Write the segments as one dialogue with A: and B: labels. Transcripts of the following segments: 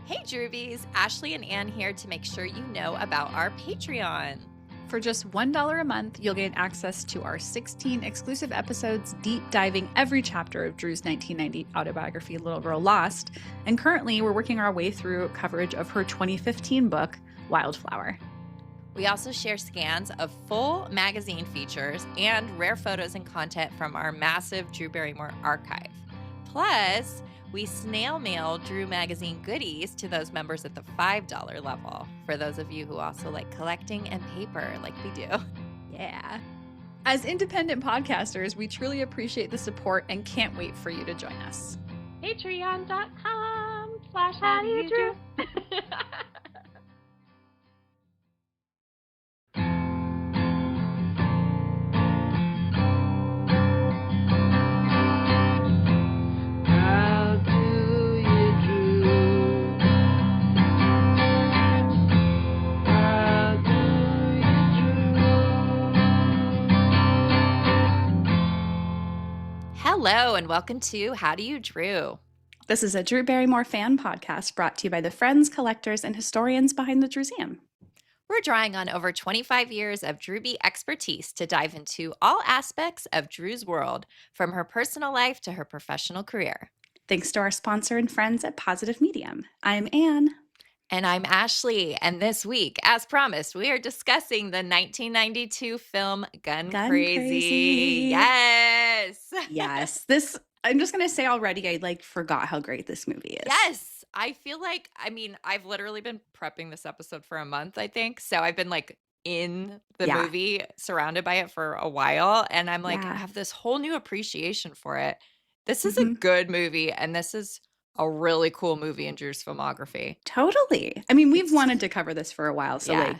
A: Hey, Droobies! Ashley and Ann here to make sure you know about our Patreon.
B: For just $1 a month, you'll gain access to our 16 exclusive episodes deep diving every chapter of Drew's 1990 autobiography, Little Girl Lost. And currently, we're working our way through coverage of her 2015 book, Wildflower.
A: We also share scans of full magazine features and rare photos and content from our massive Drew Barrymore archive. Plus, we snail mail Drew Magazine goodies to those members at the $5 level, for those of you who also like collecting and paper like we do.
B: Yeah. As independent podcasters, we truly appreciate the support and can't wait for you to join us.
C: Patreon.com/HowDoYouDrew.
A: Hello, and welcome to How Do You Drew?
B: This is a Drew Barrymore fan podcast brought to you by the friends, collectors, and historians behind the Drewseum.
A: We're drawing on over 25 years of Drewbie expertise to dive into all aspects of Drew's world, from her personal life to her professional career.
B: Thanks to our sponsor and friends at Positive Medium. I'm Anne.
A: And I'm Ashley, and this week, as promised, we are discussing the 1992 film Gun Crazy. Yes!
B: Yes. I'm just going to say already, I forgot how great this movie is.
A: Yes! I feel like, I've literally been prepping this episode for a month, I think. So I've been in the movie, surrounded by it for a while. And I'm I have this whole new appreciation for it. This is a good movie, and this is a really cool movie in Drew's filmography.
B: Totally. I mean, we've wanted to cover this for a while. So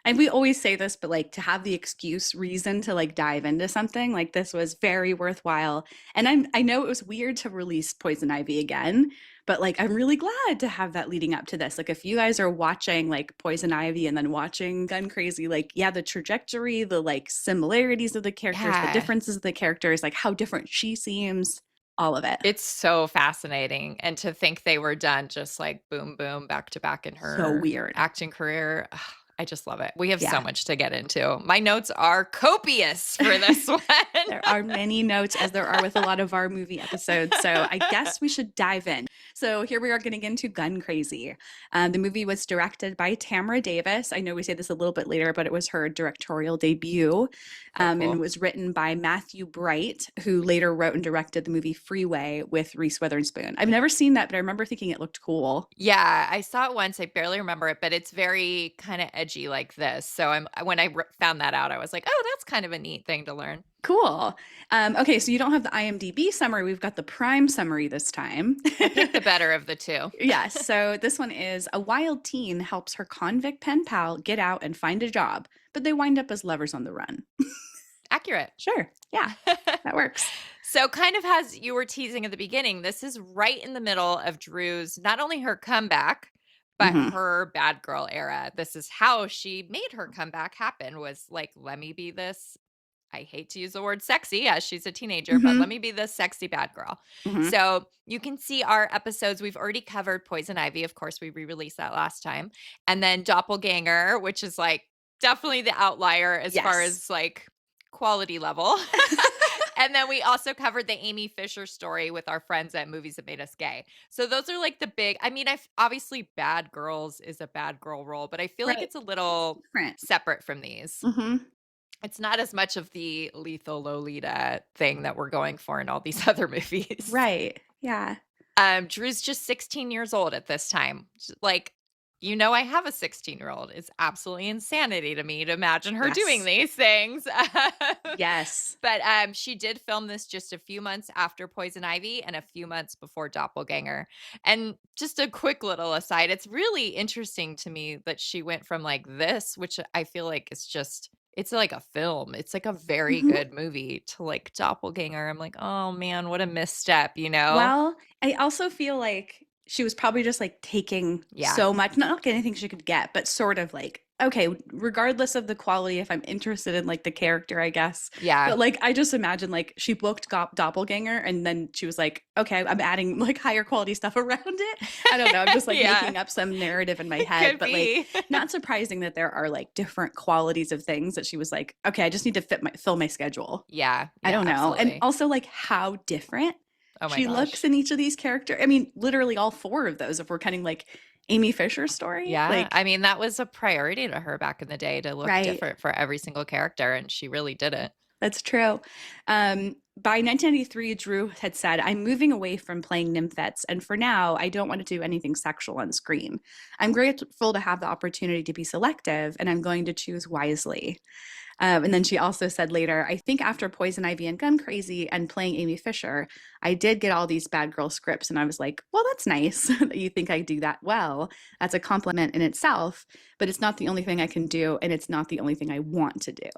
B: and we always say this, but to have the reason to dive into something this was very worthwhile. And I know it was weird to release Poison Ivy again, but I'm really glad to have that leading up to this. If you guys are watching Poison Ivy and then watching Gun Crazy, the trajectory, the similarities of the characters, the differences of the characters, how different she seems. All of it.
A: It's so fascinating. And to think they were done just boom, boom, back to back in her
B: so weird
A: acting career. I just love it. We have so much to get into. My notes are copious for this one.
B: There are many notes, as there are with a lot of our movie episodes. So I guess we should dive in. So here we are getting into Gun Crazy. The movie was directed by Tamara Davis. I know we say this a little bit later, but it was her directorial debut. And it was written by Matthew Bright, who later wrote and directed the movie Freeway with Reese Witherspoon. I've never seen that, but I remember thinking it looked cool.
A: Yeah, I saw it once. I barely remember it, but it's very kind of edgy like this. So when I found that out, I was like, oh, that's kind of a neat thing to learn.
B: Cool. Okay, so you don't have the IMDb summary. We've got the Prime summary this time.
A: I picked the better of the two.
B: Yes. So this one is: a wild teen helps her convict pen pal get out and find a job, but they wind up as lovers on the run.
A: Accurate.
B: Sure. Yeah, that works.
A: So kind of as you were teasing at the beginning, this is right in the middle of Drew's, not only her comeback, but her bad girl era. This is how she made her comeback happen, was let me be this, I hate to use the word sexy as she's a teenager, but let me be this sexy bad girl. So you can see our episodes. We've already covered Poison Ivy. Of course, we re-released that last time. And then Doppelganger, which is definitely the outlier as far as quality level. And then we also covered the Amy Fisher story with our friends at Movies That Made Us Gay. So those are the big, obviously Bad Girls is a bad girl role, but I feel like it's a little separate from these. It's not as much of the lethal Lolita thing that we're going for in all these other movies.
B: Right. Yeah.
A: Drew's just 16 years old at this time. I have a 16-year-old. It's absolutely insanity to me to imagine her doing these things.
B: Yes.
A: But she did film this just a few months after Poison Ivy and a few months before Doppelganger. And just a quick little aside, it's really interesting to me that she went from this, which I feel like is just, it's like a film. It's a very good movie, to Doppelganger. I'm oh man, what a misstep,
B: Well, I also feel like she was probably just taking so much, not anything she could get, but sort of okay, regardless of the quality, if I'm interested in like the character, I guess.
A: Yeah.
B: But like, I just imagine like she booked Doppelganger and then she was like, okay, I'm adding like higher quality stuff around it. I don't know. I'm just like
A: Yeah.
B: making up some narrative in my head.
A: Could
B: But
A: be.
B: like, not surprising that there are like different qualities of things that she was like, okay, I just need to fill my schedule.
A: Yeah.
B: I
A: Yeah,
B: don't know. And
A: absolutely.
B: also like how different
A: Oh my
B: she looks
A: gosh.
B: in each of these characters. I mean, literally all four of those, if we're cutting like Amy Fisher's story.
A: Yeah.
B: Like,
A: I mean, that was a priority to her back in the day to look
B: right.
A: different for every single character, and she really did it.
B: That's true. By 1993, Drew had said, I'm moving away from playing nymphets, and for now, I don't want to do anything sexual on screen. I'm grateful to have the opportunity to be selective, and I'm going to choose wisely. And then she also said later, I think after Poison Ivy and Gun Crazy and playing Amy Fisher, I did get all these bad girl scripts. And I was like, well, that's nice that you think I do that well. That's a compliment in itself, but it's not the only thing I can do. And it's not the only thing I want to do.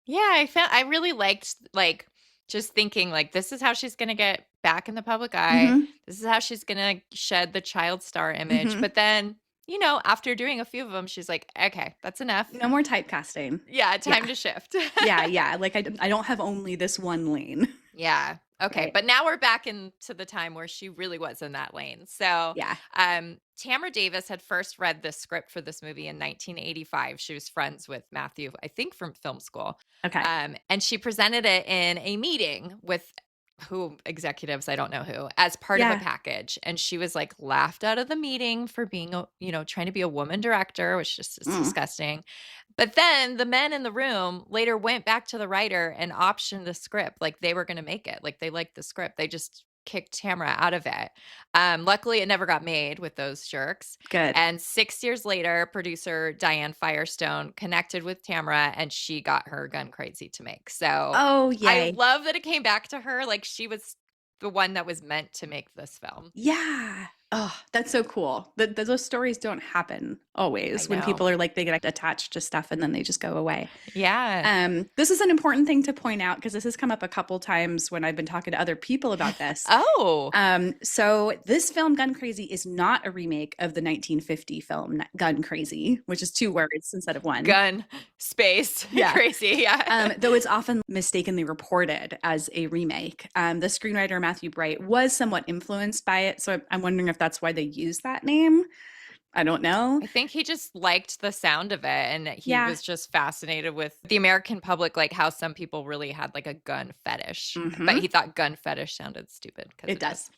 A: Yeah, I really liked like just thinking like this is how she's gonna get back in the public eye.
B: Mm-hmm.
A: This is how she's gonna shed the child star image.
B: Mm-hmm.
A: But then, after doing a few of them, she's like, okay, that's enough.
B: No more typecasting.
A: Yeah, time
B: Yeah.
A: to shift.
B: Yeah. Like I don't have only this one lane.
A: Yeah. Okay.
B: Right.
A: But now we're back into the time where she really was in that lane. So,
B: Yeah.
A: Tamra Davis had first read the script for this movie in 1985. She was friends with Matthew, I think, from film school.
B: Okay.
A: And she presented it in a meeting with who executives, I don't know who, as part of a package. And she was like laughed out of the meeting for being, trying to be a woman director, which just is disgusting. But then the men in the room later went back to the writer and optioned the script. Like they were going to make it. Like they liked the script. They just kicked Tamra out of it. Luckily, it never got made with those jerks.
B: Good.
A: And 6 years later, producer Diane Firestone connected with Tamra and she got her Gun Crazy to make. So
B: yay.
A: I love that it came back to her. Like she was the one that was meant to make this film.
B: Yeah. Oh, that's so cool. Those stories don't happen always when people are like, they get attached to stuff and then they just go away.
A: Yeah.
B: This is an important thing to point out because this has come up a couple times when I've been talking to other people about this. So this film, Gun Crazy, is not a remake of the 1950 film Gun Crazy, which is 2 words instead of 1.
A: Gun, space, crazy. Yeah.
B: Though it's often mistakenly reported as a remake. The screenwriter Matthew Bright was somewhat influenced by it. So I'm wondering if that's why they use that name. I don't know.
A: I think he just liked the sound of it and he was just fascinated with the American public, like how some people really had like a gun fetish, but he thought gun fetish sounded stupid.
B: It does.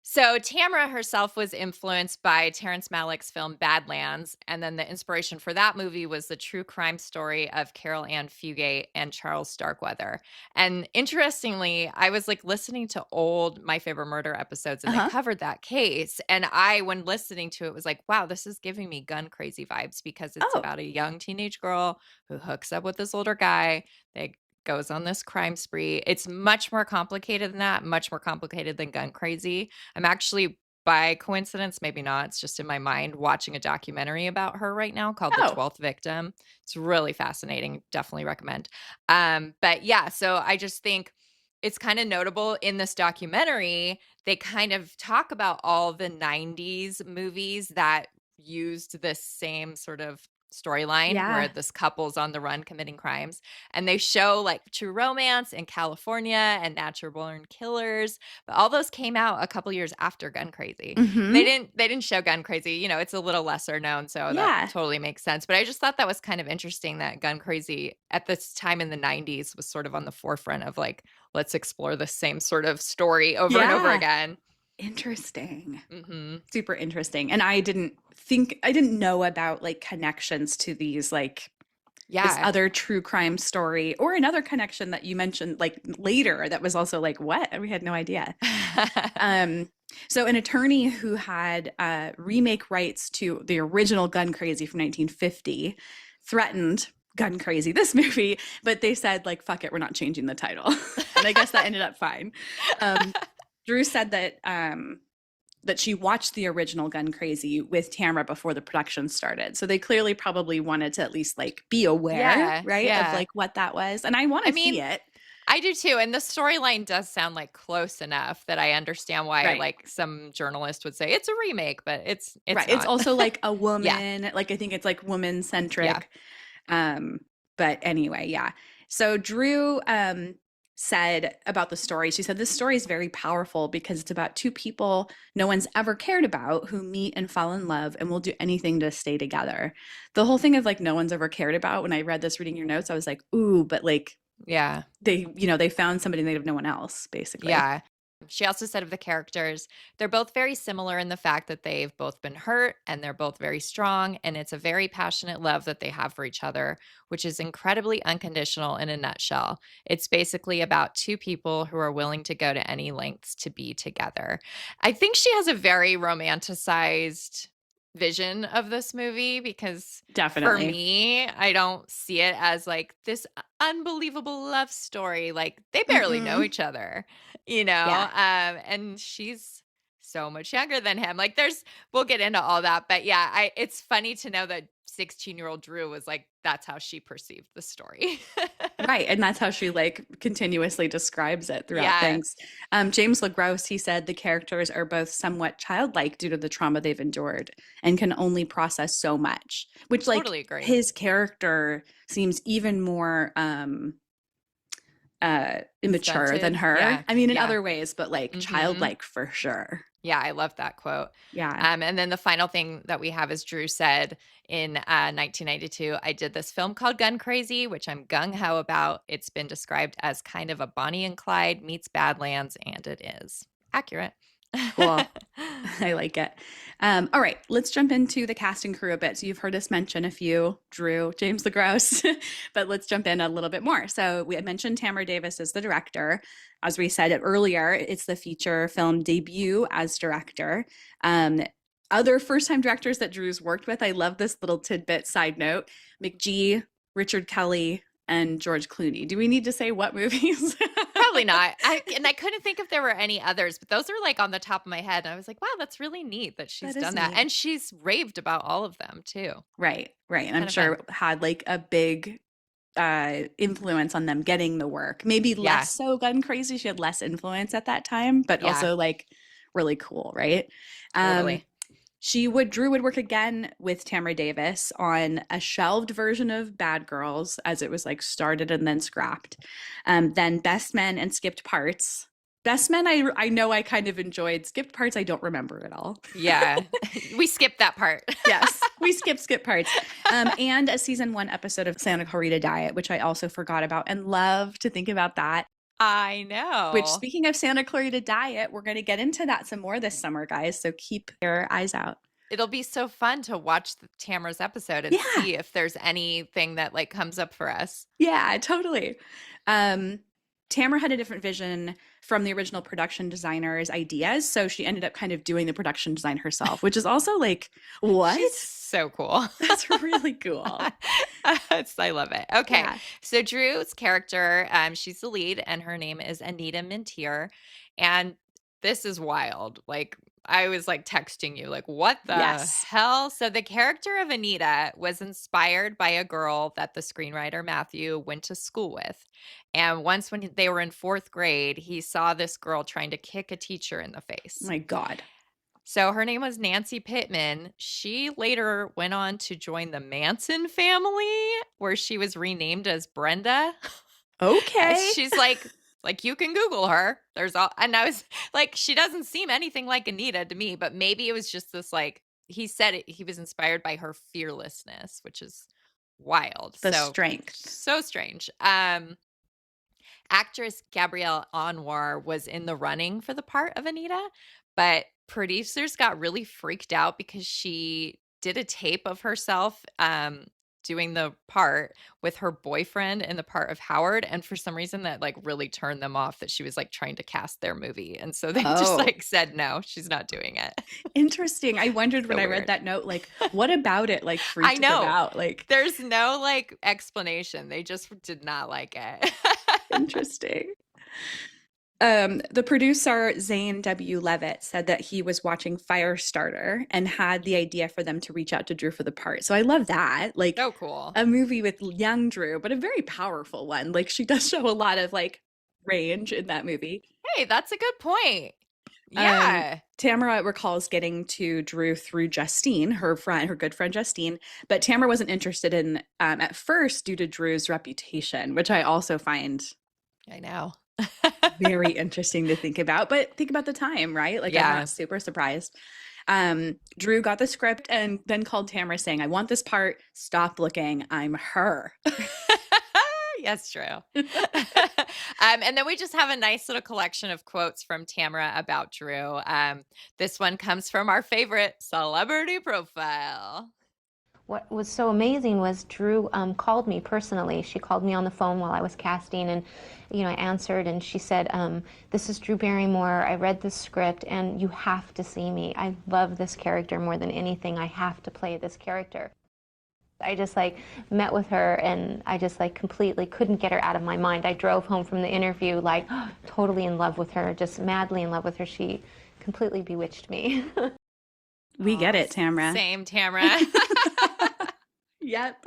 A: So Tamra herself was influenced by Terrence Malick's film Badlands, and then the inspiration for that movie was the true crime story of Carol Ann Fugate and Charles Starkweather. And interestingly, I was like listening to old My Favorite Murder episodes, and they covered that case. And when listening to it, was like, wow, this is giving me Gun Crazy vibes because it's about a young teenage girl who hooks up with this older guy. They goes on this crime spree. It's much more complicated than that, much more complicated than Gun Crazy. I'm actually, by coincidence, maybe not, it's just in my mind, watching a documentary about her right now called The 12th Victim. It's really fascinating. Definitely recommend. But yeah, so I just think it's kind of notable in this documentary. They kind of talk about all the 90s movies that used this same sort of storyline where this couple's on the run committing crimes, and they show like True Romance in California and Natural Born Killers, but all those came out a couple years after Gun Crazy. They didn't show Gun Crazy, it's a little lesser known, so that totally makes sense. But I just thought that was kind of interesting that Gun Crazy at this time in the 90s was sort of on the forefront of like, let's explore the same sort of story over and over again.
B: Interesting. Super interesting. And I didn't know about like connections to these like this other true crime story or another connection that you mentioned like later that was also like, what? We had no idea. So an attorney who had remake rights to the original Gun Crazy from 1950 threatened Gun Crazy, this movie, but they said like, fuck it, we're not changing the title. And I guess that ended up fine. Drew said that that she watched the original Gun Crazy with Tamra before the production started. So they clearly probably wanted to at least like be aware, right? Of like what that was. And I want to see it.
A: I do too, and the storyline does sound, like, close enough that I understand why,
B: Right.
A: like, some journalist would say, "It's a remake," but it's
B: Right. It's
A: not.
B: also like a
A: Yeah,
B: woman, like I think it's like woman
A: yeah.
B: centric. Um, but anyway, yeah. So Drew said about the story, she said, this story is very powerful because it's about two people no one's ever cared about who meet and fall in love and will do anything to stay together. The whole thing of like no one's ever cared about, when I read this reading your notes, I was like, ooh, but like
A: Yeah.
B: they found somebody and they have no one else, basically.
A: Yeah. She also said of the characters, they're both very similar in the fact that they've both been hurt and they're both very strong. And it's a very passionate love that they have for each other, which is incredibly unconditional in a nutshell. It's basically about two people who are willing to go to any lengths to be together. I think she has a very romanticized vision of this movie because for
B: Definitely.
A: me, I don't see it as like this unbelievable love story. Like they barely know
B: Mm-mm.
A: each other, you know?
B: Yeah.
A: And she's so much younger than him. Like we'll get into all that, but yeah, it's funny to know that 16-year-old Drew was like, that's how she perceived the story.
B: Right. And that's how she like continuously describes it throughout
A: Yeah,
B: things. James LaGrosse, he said the characters are both somewhat childlike due to the trauma they've endured and can only process so much, which like
A: totally agree.
B: his character seems even more immature than
A: Stunted.
B: her.
A: Yeah,
B: I mean, in
A: yeah.
B: other ways, but like
A: Hmm.
B: childlike for sure.
A: Yeah, I love that quote.
B: Yeah.
A: And then the final thing that we have is Drew said in 1992, I did this film called Gun Crazy, which I'm gung ho about. It's been described as kind of a Bonnie and Clyde meets Badlands, and it is accurate.
B: Cool. I like it. All right, let's jump into the cast and crew a bit. So you've heard us mention a few, Drew, James LaGrosse, but let's jump in a little bit more. So we had mentioned Tamara Davis as the director. As we said it earlier, it's the feature film debut as director. Other first-time directors that Drew's worked with, I love this little tidbit side note. McGee, Richard Kelly, and George Clooney. Do we need to say what movies?
A: Probably not. I couldn't think if there were any others, but those are like on the top of my head. And I was like, wow, that's really neat that she's
B: That is
A: done that.
B: neat.
A: And she's raved about all of them too.
B: Right, right. And I'm
A: Kind of fun.
B: sure had like a big influence on them getting the work. Maybe
A: Yeah,
B: less so Gun Crazy. She had less influence at that time, but
A: yeah,
B: also like really cool, right? Um,
A: totally.
B: Drew would work again with Tamara Davis on a shelved version of Bad Girls as it was like started and then scrapped. Then Best Men and Skipped Parts. Best Men, I know I kind of enjoyed. Skipped Parts, I don't remember at all.
A: Yeah. We skipped that part.
B: Yes, we skip parts. And a season one episode of Santa Clarita Diet, which I also forgot about and love to think about that.
A: I
B: Which,
A: know.
B: speaking of Santa Clarita Diet, we're going to get into that some more this summer, guys. So keep your eyes out.
A: It'll be so fun to watch the Tamara's episode and
B: Yeah,
A: see if there's anything that like comes up for us.
B: yeah, totally. Um, Tamara had a different vision from the original production designer's ideas. So she ended up kind of doing the production design herself, which is also like, what?
A: She's so cool.
B: That's really cool.
A: I love it. Okay.
B: Yeah.
A: So Drew's character, she's the lead, and her name is Anita Mintier. And this is wild. Like I was like texting you, like, what the
B: Yes.
A: hell? So the character of Anita was inspired by a girl that the screenwriter Matthew went to school with. And once when they were in fourth grade, he saw this girl trying to kick a teacher in the face.
B: My God.
A: So her name was Nancy Pittman. She later went on to join the Manson family, where she was renamed as Brenda. And
B: Okay.
A: she's like you can Google her. There's all, and I was like, she doesn't seem anything like Anita to me, but maybe it was just this like he said it, he was inspired by her fearlessness, which is wild.
B: The
A: So
B: strength.
A: so strange. Actress Gabrielle Anwar was in the running for the part of Anita, but producers got really freaked out because she did a tape of herself doing the part with her boyfriend in the part of Howard, and for some reason that like really turned them off that she was like trying to cast their movie, and so they just
B: Oh,
A: like said no, she's not doing it.
B: interesting. I wondered when
A: So
B: I read
A: weird.
B: that note, like, what about it like
A: I
B: freaked them
A: know.
B: out? Like,
A: There's no like explanation. They just did not like it.
B: interesting. The producer, Zane W. Levitt, said that he was watching Firestarter and had the idea for them to reach out to Drew for the part. So I love that. Like
A: So cool.
B: a movie with young Drew, but a very powerful one. Like she does show a lot of like range in that movie.
A: Hey, that's a good point.
B: Um,
A: Yeah.
B: Tamara recalls getting to Drew through Justine, her friend, her good friend Justine, but Tamara wasn't interested in at first due to Drew's reputation, which I also find
A: I know.
B: very interesting to think about. But think about the time, right? Like I'm
A: Yeah.
B: not super surprised. Drew got the script and then called Tamara saying, I want this part. Stop looking. I'm her.
A: Yes, true. And then we just have a nice little collection of quotes from Tamara about Drew. This one comes from our favorite celebrity profile.
C: What was so amazing was Drew called me personally. She called me on the phone while I was casting, and I answered, and she said, "This is Drew Barrymore. I read this script, and you have to see me. I love this character more than anything. I have to play this character." I just met with her, and I just completely couldn't get her out of my mind. I drove home from the interview totally in love with her, just madly in love with her. She completely bewitched me.
B: We get it, Tamara.
A: Same, Tamara.
B: Yep.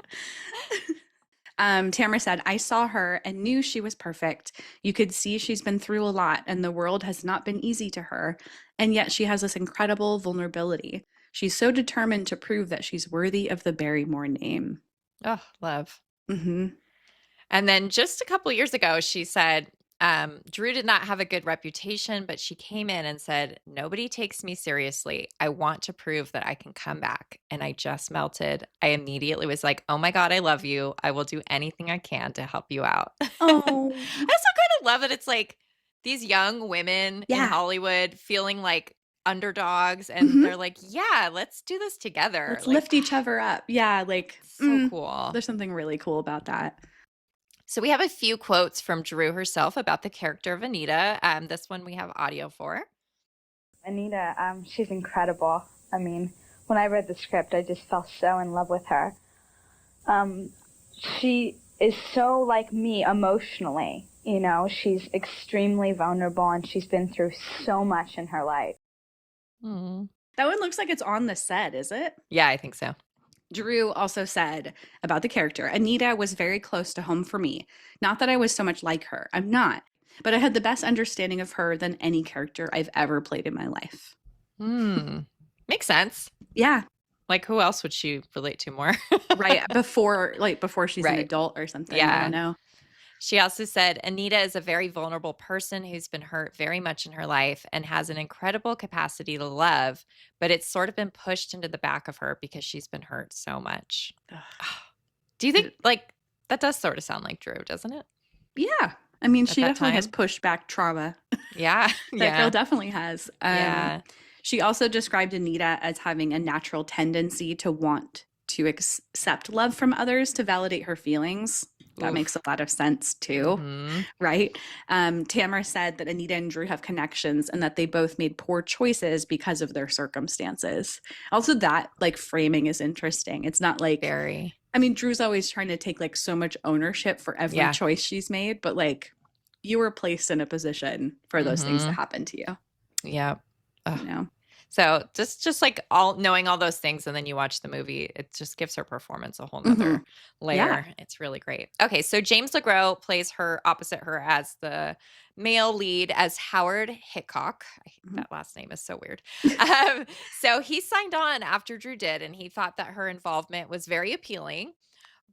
B: Tamara said, I saw her and knew she was perfect. You could see she's been through a lot and the world has not been easy to her. And yet she has this incredible vulnerability. She's so determined to prove that she's worthy of the Barrymore name.
A: Oh, love.
B: Mm-hmm.
A: And then just a couple years ago, she said, Drew did not have a good reputation, but she came in and said, nobody takes me seriously. I want to prove that I can come back. And I just melted. I immediately was like, oh my God, I love you. I will do anything I can to help you out.
B: Oh.
A: I also kind of love that it's like these young women in Hollywood feeling like underdogs, and they're like, yeah, let's do this together.
B: Let's lift each other up. Yeah,
A: so cool.
B: There's something really cool about that.
A: So we have a few quotes from Drew herself about the character of Anita. This one we have audio for.
D: Anita, she's incredible. I mean, when I read the script, I just fell so in love with her. She is so like me emotionally, she's extremely vulnerable, and she's been through so much in her life.
B: That one looks like it's on the set, is it?
A: Yeah, I think so.
B: Drew also said about the character, Anita was very close to home for me. Not that I was so much like her. I'm not. But I had the best understanding of her than any character I've ever played in my life.
A: Makes sense.
B: Yeah.
A: Like, who else would she relate to more?
B: Right. Before she's an adult or something.
A: Yeah.
B: I don't know.
A: She also said, Anita is a very vulnerable person who's been hurt very much in her life and has an incredible capacity to love, but it's sort of been pushed into the back of her because she's been hurt so much. Do you think, that does sort of sound like Drew, doesn't it?
B: Yeah. I mean, she definitely has pushed back trauma.
A: Yeah.
B: That girl definitely has.
A: Yeah.
B: She also described Anita as having a natural tendency to want to accept love from others to validate her feelings. That makes a lot of sense too, right? Tamara said that Anita and Drew have connections and that they both made poor choices because of their circumstances. Also, that framing is interesting. It's not
A: very.
B: I mean, Drew's always trying to take so much ownership for every choice she's made, but you were placed in a position for those things to happen to you.
A: Yeah.
B: So
A: just all knowing all those things, and then you watch the movie, it just gives her performance a whole nother layer. Yeah. It's really great. Okay, so James LeGros plays her opposite her as the male lead as Howard Hickok. That last name is so weird. So he signed on after Drew did, and he thought that her involvement was very appealing.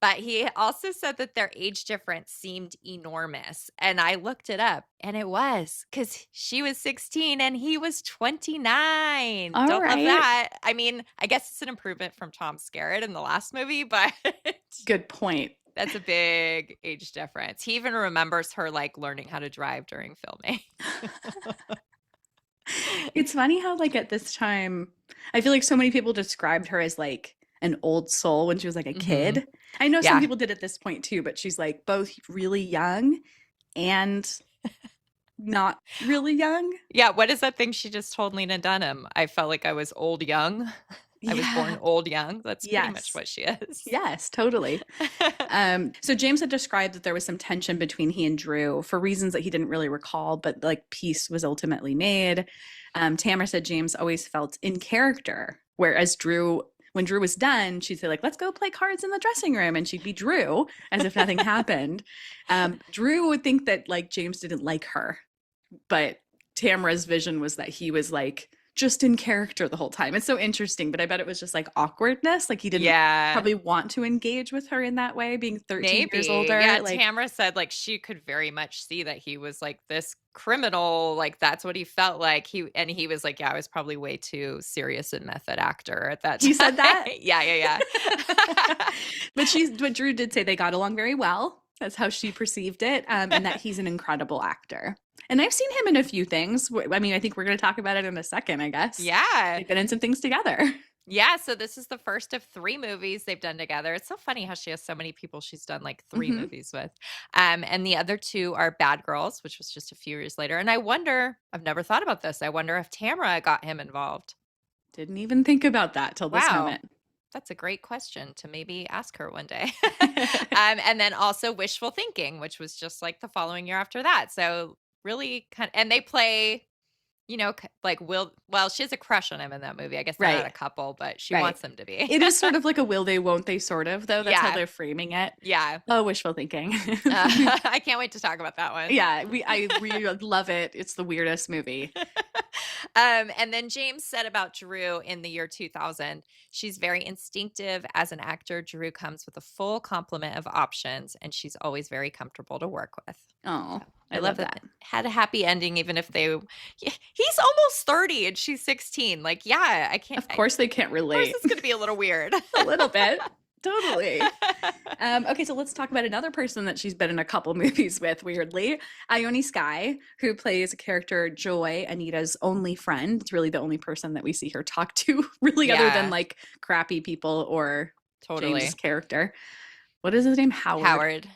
A: But he also said that their age difference seemed enormous. And I looked it up, and it was, because she was 16 and he was 29. Don't love that. I mean, I guess it's an improvement from Tom Skerritt in the last movie, but
B: good point.
A: That's a big age difference. He even remembers her learning how to drive during filming.
B: It's funny how at this time, I feel like so many people described her as an old soul when she was a kid. I know some people did at this point too, but she's both really young and not really young.
A: Yeah. What is that thing she just told Lena Dunham? I felt like I was old young. I was born old young. That's pretty much what she is.
B: Yes, totally. So James had described that there was some tension between he and Drew for reasons that he didn't really recall, but peace was ultimately made. Tamara said James always felt in character, whereas Drew when Drew was done, she'd say like, let's go play cards in the dressing room. And she'd be Drew as if nothing happened. Drew would think that like James didn't like her, but Tamara's vision was that he was like just in character the whole time. It's so interesting, but I bet it was just like awkwardness. Like he didn't probably want to engage with her in that way, being 13 years older.
A: Yeah,
B: like,
A: Tamara said like she could very much see that he was like this criminal, like that's what he felt like. He was like, yeah, I was probably way too serious and method actor at that time.
B: He said that?
A: Yeah.
B: But Drew did say they got along very well. That's how she perceived it, and that he's an incredible actor. And I've seen him in a few things. I mean, I think we're going to talk about it in a second, I guess.
A: Yeah.
B: They've been in some things together.
A: Yeah, so this is the first of 3 movies they've done together. It's so funny how she has so many people she's done like 3 movies with. And the other 2 are Bad Girls, which was just a few years later. And I wonder, I've never thought about this. I wonder if Tamara got him involved.
B: Didn't even think about that till this moment.
A: That's a great question to maybe ask her one day. And then also Wishful Thinking, which was just like the following year after that. So really and they play, you know, like she has a crush on him in that movie. I guess they're not a couple, but she wants them to be.
B: It is sort of like a will they, won't they sort of, though. That's how they're framing it.
A: Yeah.
B: Oh, Wishful Thinking.
A: I can't wait to talk about that one.
B: Yeah, I love it. It's the weirdest movie.
A: And then James said about Drew in the year 2000, she's very instinctive as an actor. Drew comes with a full complement of options, and she's always very comfortable to work with.
B: Oh,
A: so I love that. Had a happy ending, even if he's almost 30 and she's 16. Like, yeah, I can't.
B: Of course they can't relate.
A: Of course it's going to be a little weird.
B: A little bit. Totally. Okay, so let's talk about another person that she's been in a couple movies with, weirdly. Ione Skye, who plays a character Joy, Anita's only friend. It's really the only person that we see her talk to, really, other than like crappy people or James' character. What is his name? Howard.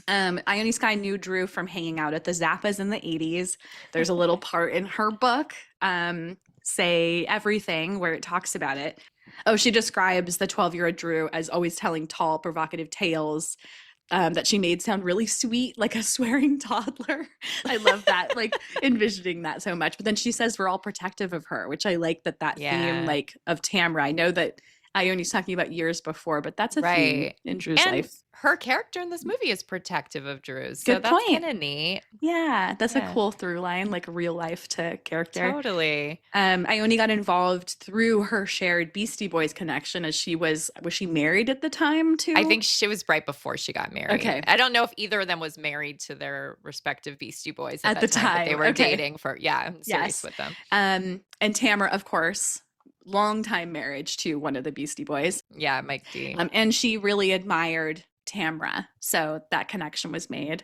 B: Ione Skye knew Drew from hanging out at the Zappas in the 80s. There's a little part in her book, Say Everything, where it talks about it. Oh, she describes the 12-year-old Drew as always telling tall, provocative tales that she made sound really sweet, like a swearing toddler. I love that, like envisioning that so much. But then she says we're all protective of her, which I like that theme, like of Tamara. I know that Ione's talking about years before, but that's a theme in Drew's life.
A: Her character in this movie is protective of Drew's. So that's kind of neat.
B: Yeah, that's a cool through line, like real life to character.
A: Totally.
B: Ione got involved through her shared Beastie Boys connection, as she was she married at the time too?
A: I think she was right before she got married.
B: Okay.
A: I don't know if either of them was married to their respective Beastie Boys at the time. But they were dating for, I'm serious with them.
B: And Tamara, of course, longtime marriage to one of the Beastie Boys.
A: Yeah, Mike D.
B: And she really admired Tamara, so that connection was made.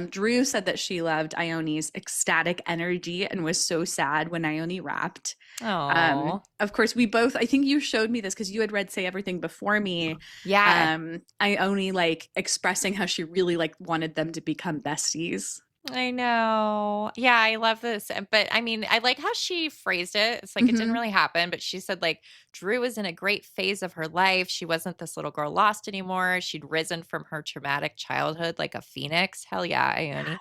B: Drew said that she loved Ione's ecstatic energy and was so sad when Ione rapped.
A: Oh,
B: of course, we both, I think you showed me this because you had read Say Everything before me.
A: Yeah.
B: Ione like expressing how she really like wanted them to become besties.
A: I know. Yeah, I love this. But I mean, I like how she phrased it. It's like it didn't really happen, but she said like Drew was in a great phase of her life. She wasn't this little girl lost anymore. She'd risen from her traumatic childhood like a phoenix. Hell yeah, Ione.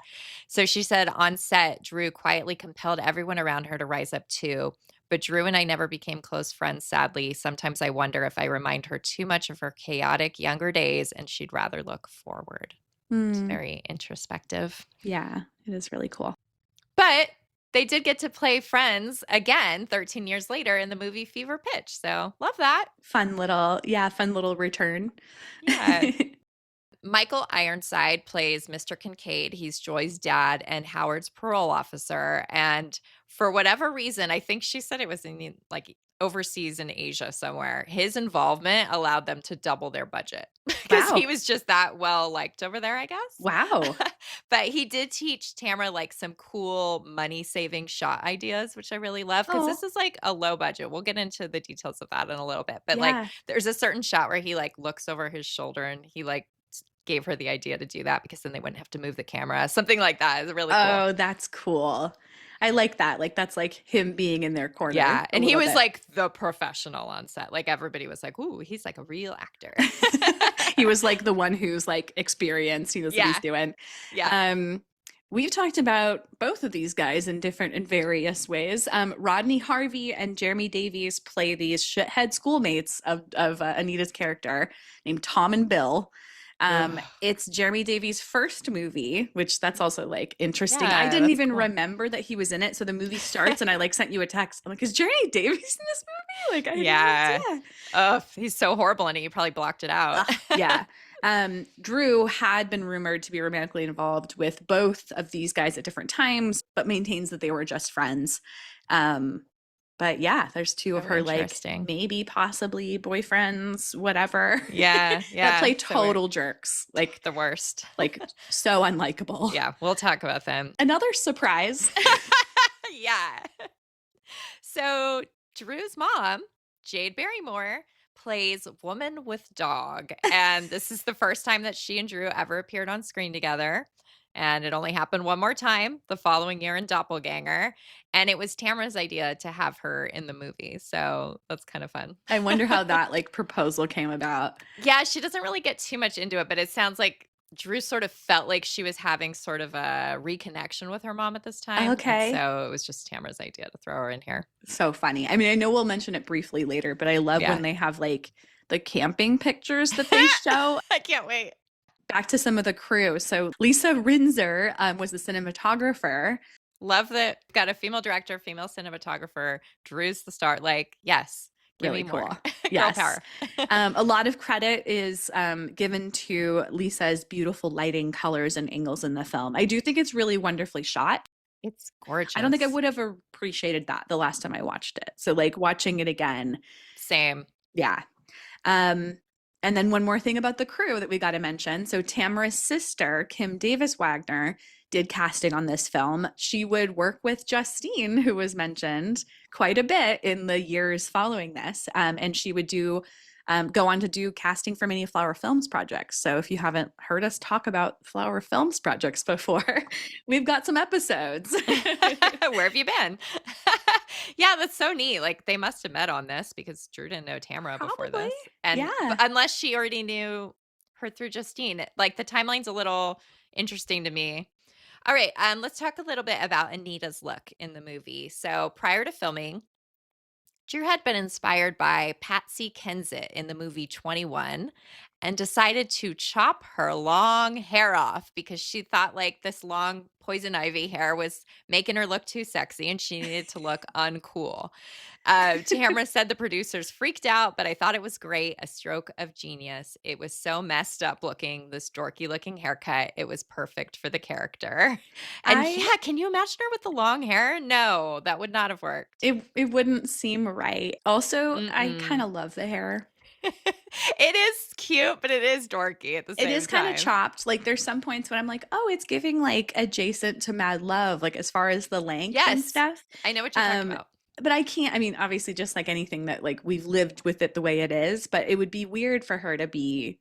A: So she said on set, Drew quietly compelled everyone around her to rise up too. But Drew and I never became close friends, sadly. Sometimes I wonder if I remind her too much of her chaotic younger days and she'd rather look forward. It's very introspective.
B: Yeah, it is really cool.
A: But they did get to play friends again 13 years later in the movie Fever Pitch. So love that.
B: Fun little return.
A: Yeah. Michael Ironside plays Mr. Kincaid. He's Joy's dad and Howard's parole officer. And for whatever reason, I think she said it was in like overseas in Asia somewhere, his involvement allowed them to double their budget because he was just that well liked over there, I guess.
B: Wow.
A: But he did teach Tamara like some cool money saving shot ideas, which I really love because this is like a low budget. We'll get into the details of that in a little bit. But like there's a certain shot where he like looks over his shoulder and he like gave her the idea to do that because then they wouldn't have to move the camera. Something like that is really cool.
B: Oh, that's cool. I like that. Like that's like him being in their corner.
A: Yeah. And he was like the professional on set. Like everybody was like, ooh, he's like a real actor.
B: He was like the one who's like experienced. He knows what he's doing.
A: Yeah.
B: We've talked about both of these guys in different and various ways. Rodney Harvey and Jeremy Davies play these shithead schoolmates of Anita's character named Tom and Bill. It's Jeremy Davies' first movie, which that's also like interesting.
A: Yeah,
B: I didn't even
A: cool.
B: remember that he was in it. So the movie starts and I like sent you a text. I'm like, is Jeremy Davies in this movie? Like, I had
A: Yeah.
B: no idea.
A: Oh, he's so horrible, and you probably blocked it out.
B: Yeah. Drew had been rumored to be romantically involved with both of these guys at different times, but maintains that they were just friends. But yeah, there's two of
A: So
B: her like
A: interesting.
B: maybe possibly boyfriends, whatever.
A: Yeah, yeah.
B: that play
A: So weird.
B: total jerks, like
A: The worst.
B: so unlikable.
A: Yeah, we'll talk about them.
B: Another surprise.
A: Yeah. So Drew's mom, Jade Barrymore, plays Woman with Dog. And this is the first time that she and Drew ever appeared on screen together. And it only happened one more time the following year in Doppelganger. And it was Tamara's idea to have her in the movie. So that's kind of fun.
B: I wonder how that like proposal came about.
A: Yeah, she doesn't really get too much into it, but it sounds like Drew sort of felt like she was having sort of a reconnection with her mom at this time.
B: Okay.
A: And so it was just Tamara's idea to throw her in here.
B: So funny. I mean, I know we'll mention it briefly later, but I love
A: Yeah.
B: when they have like the camping pictures that they show.
A: I can't wait.
B: Back to some of the crew. So Lisa Rinzer was the cinematographer.
A: Love that. Got a female director, female cinematographer. Drew's the star. Like, yes. Give
B: Really
A: me more.
B: cool.
A: Girl
B: Yes.
A: power.
B: A lot of credit is given to Lisa's beautiful lighting, colors, and angles in the film. I do think it's really wonderfully shot.
A: It's gorgeous.
B: I don't think I would have appreciated that the last time I watched it. So like watching it again,
A: Same.
B: yeah. And then one more thing about the crew that we got to mention. So Tamara's sister, Kim Davis Wagner, did casting on this film. She would work with Justine, who was mentioned quite a bit in the years following this. And she would go on to do casting for many Flower Films projects. So if you haven't heard us talk about Flower Films projects before, we've got some episodes.
A: Where have you been? Yeah, that's so neat. Like they must have met on this because Drew didn't know Tamara before
B: Probably.
A: this. And
B: Yeah.
A: unless she already knew her through Justine. Like the timeline's a little interesting to me. All right, let's talk a little bit about Anita's look in the movie. So prior to filming, Drew had been inspired by Patsy Kensit in the movie 21 and decided to chop her long hair off because she thought like this long poison ivy hair was making her look too sexy and she needed to look uncool. Tamara said the producers freaked out, but I thought it was great. A stroke of genius. It was so messed up looking, this dorky looking haircut. It was perfect for the character. And yeah, can you imagine her with the long hair? No, that would not have worked.
B: It wouldn't seem right. Also, I
A: Mm-mm.
B: kind of love the hair.
A: It is cute, but it is dorky at the same time.
B: It is kind of chopped. Like there's some points when I'm like, oh, it's giving like adjacent to Mad Love, like as far as the length and
A: Yes.
B: stuff.
A: I know what you're talking about.
B: But I can't, I mean, obviously just like anything that like we've lived with it the way it is, but it would be weird for her to be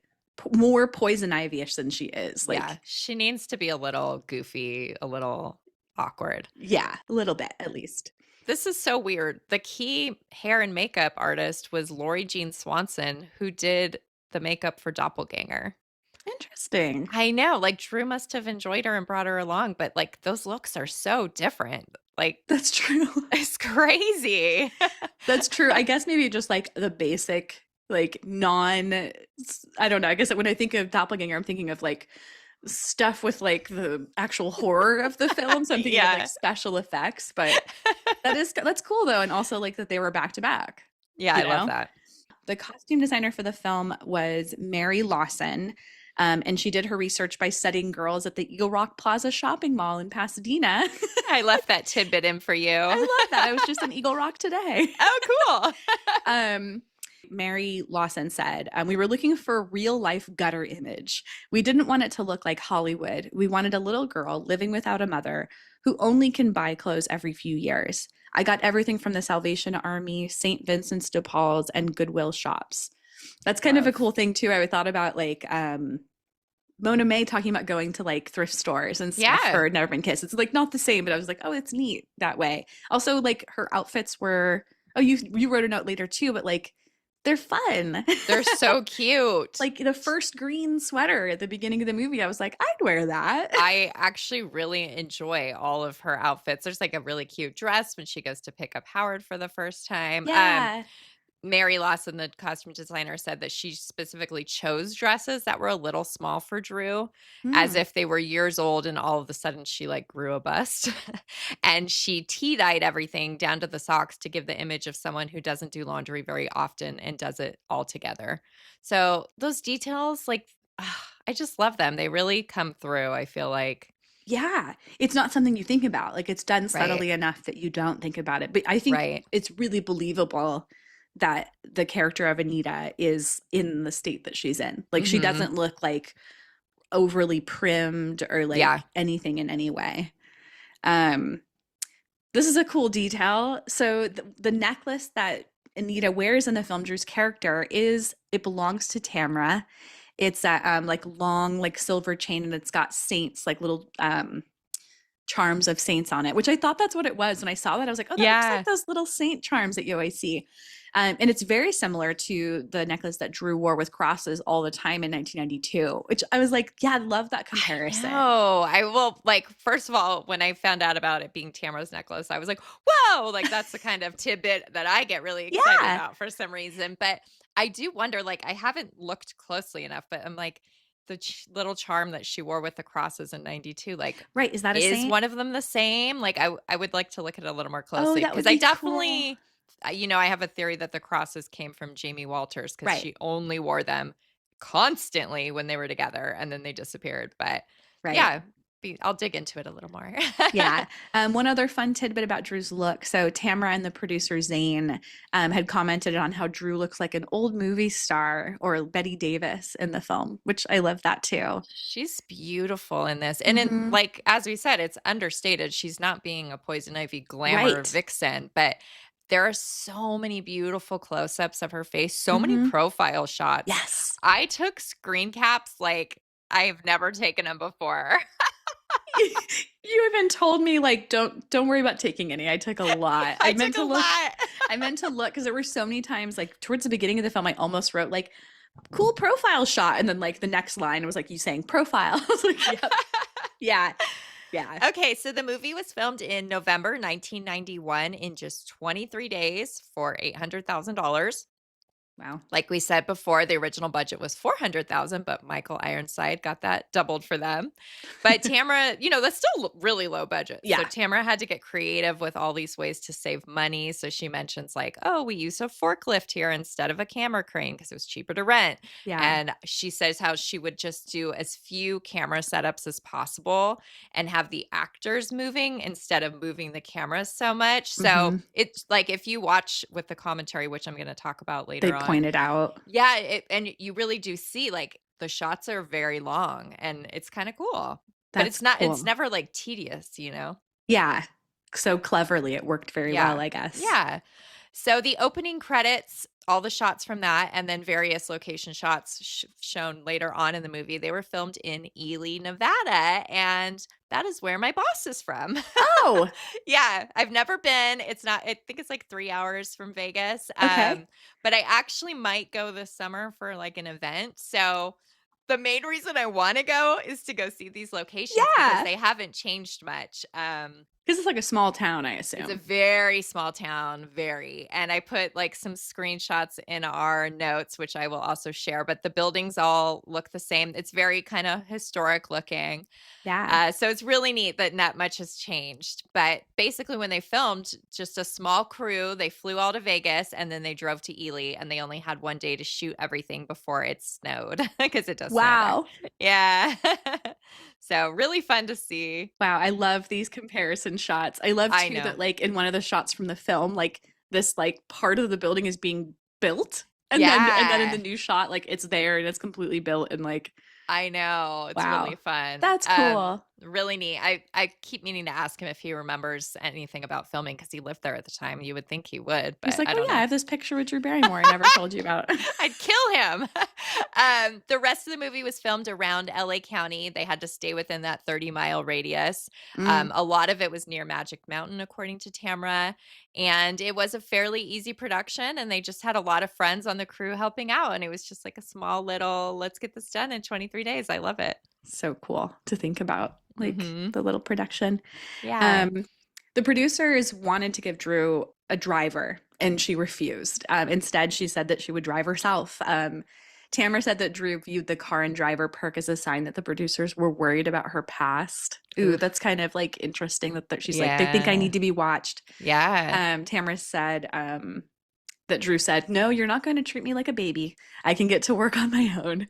B: more poison ivy-ish than she is. Like,
A: Yeah, she needs to be a little goofy, a little awkward.
B: yeah, a little bit at least.
A: This is so weird. The key hair and makeup artist was Lori Jean Swanson, who did the makeup for Doppelganger.
B: Interesting.
A: I know, like Drew must have enjoyed her and brought her along, but like those looks are so different. Like
B: That's true.
A: it's crazy.
B: That's true. I guess maybe just like the basic, like I don't know. I guess when I think of Doppelganger, I'm thinking of like stuff with like the actual horror of the film. So I'm thinking of
A: Yeah.
B: like special effects, but that's cool though. And also like that they were back to back.
A: Yeah,
B: You
A: I love
B: know?
A: that.
B: The costume designer for the film was Mary Lawson. And she did her research by studying girls at the Eagle Rock Plaza shopping mall in Pasadena.
A: I left that tidbit in for you.
B: I love that. I was just in Eagle Rock today.
A: Oh, cool.
B: Mary Lawson said, we were looking for a real life gutter image. We didn't want it to look like Hollywood. We wanted a little girl living without a mother who only can buy clothes every few years. I got everything from the Salvation Army, St. Vincent's de Paul's, and Goodwill shops. That's kind of a
A: Love.
B: cool thing too. I thought about like Mona May talking about going to like thrift stores and stuff
A: Yeah.
B: for Never Been Kissed. It's like not the same, but I was like, oh, it's neat that way. Also, like her outfits were. Oh, you wrote a note later too, but like They're fun.
A: They're so cute.
B: Like the first green sweater at the beginning of the movie, I was like, I'd wear that.
A: I actually really enjoy all of her outfits. There's like a really cute dress when she goes to pick up Howard for the first time.
B: Yeah.
A: Mary Lawson, the costume designer, said that she specifically chose dresses that were a little small for Drew, as if they were years old, and all of a sudden she like grew a bust. And she tea-dyed everything down to the socks to give the image of someone who doesn't do laundry very often and does it all together. So those details, like, I just love them. They really come through, I feel like.
B: Yeah. It's not something you think about. Like it's done subtly enough that you don't think about it. But I think it's really believable that the character of Anita is in the state that she's in. Like she doesn't look like overly primmed or like anything in any way. This is a cool detail. So the necklace that Anita wears in the film, Drew's character, it belongs to Tamra. It's that like long like silver chain, and it's got saints, like little charms of saints on it, which I thought that's what it was. When I saw that, I was like, oh, that looks like those little saint charms that you always see. And it's very similar to the necklace that Drew wore with crosses all the time in 1992, which I was like, yeah, I love that comparison.
A: Oh, I will. Like, first of all, when I found out about it being Tamara's necklace, I was like, whoa, like that's the kind of tidbit that I get really excited about for some reason. But I do wonder, like, I haven't looked closely enough, but I'm like, the little charm that she wore with the crosses in 92, like,
B: is that a saint?
A: one of them the same? Like, I would like to look at it a little more closely, because I definitely,
B: cool.
A: I have a theory that the crosses came from Jamie Walters, because she only wore them constantly when they were together, and then they disappeared. But yeah, I'll dig into it a little more.
B: Yeah. One other fun tidbit about Drew's look. So Tamra and the producer Zane had commented on how Drew looks like an old movie star or Betty Davis in the film, which I love that too.
A: She's beautiful in this. And in, like, as we said, it's understated. She's not being a Poison Ivy glamour vixen, but there are so many beautiful close-ups of her face, so many profile shots.
B: Yes.
A: I took screen caps like I've never taken them before.
B: You even told me like don't worry about taking any. I took a lot.
A: I meant to look.
B: I meant to look because there were so many times like towards the beginning of the film I almost wrote like cool profile shot, and then like the next line was like you saying profile. I was like, yep. Yeah.
A: Okay, so the movie was filmed in November 1991 in just 23 days for $800,000.
B: Wow.
A: Like we said before, the original budget was $400,000, but Michael Ironside got that doubled for them. But Tamra, that's still really low budget.
B: Yeah.
A: So Tamra had to get creative with all these ways to save money. So she mentions like, oh, we used a forklift here instead of a camera crane because it was cheaper to rent.
B: Yeah.
A: And she says how she would just do as few camera setups as possible and have the actors moving instead of moving the cameras so much. So it's like if you watch with the commentary, which I'm going to talk about later on.
B: Pointed out.
A: Yeah, and you really do see like the shots are very long, and it's kind of cool. But it's not. Cool. It's never like tedious,
B: Yeah. So cleverly, it worked very well, I guess.
A: Yeah. So the opening credits, all the shots from that, and then various location shots shown later on in the movie, they were filmed in Ely, Nevada, and that is where my boss is from.
B: Oh,
A: yeah. I've never been. It's not. I think it's like 3 hours from Vegas.
B: Okay.
A: But I actually might go this summer for like an event. So the main reason I want to go is to go see these locations because they haven't changed much.
B: Because it's like a small town, I assume.
A: It's a very small town, and I put like some screenshots in our notes, which I will also share, but the buildings all look the same. It's very kind of historic looking.
B: Yeah.
A: So it's really neat that not much has changed. But basically when they filmed, just a small crew, they flew all to Vegas and then they drove to Ely, and they only had one day to shoot everything before it snowed because it does snow there. Yeah. So really fun to see.
B: Wow, I love these comparison shots. I love too that like in one of the shots from the film, like this like part of the building is being built. And then in the new shot, like it's there and it's completely built and like
A: I know. It's
B: Wow.
A: really fun.
B: That's cool.
A: Really neat. I keep meaning to ask him if he remembers anything about filming because he lived there at the time. You would think he would, but
B: He's like,
A: I
B: oh
A: don't
B: yeah, I
A: know.
B: have this picture with Drew Barrymore I never told you about.
A: I'd kill him. The rest of the movie was filmed around LA County. They had to stay within that 30-mile radius. A lot of it was near Magic Mountain, according to Tamra. And it was a fairly easy production. And they just had a lot of friends on the crew helping out. And it was just like a small little, let's get this done in 23 days. I love it.
B: So cool to think about, like the little production.
A: Yeah.
B: The producers wanted to give Drew a driver, and she refused. Instead, she said that she would drive herself. Tamra said that Drew viewed the car and driver perk as a sign that the producers were worried about her past. Ooh, that's kind of like interesting that she's like, they think I need to be watched.
A: Yeah.
B: Tamra said that Drew said, no, you're not going to treat me like a baby. I can get to work on my own.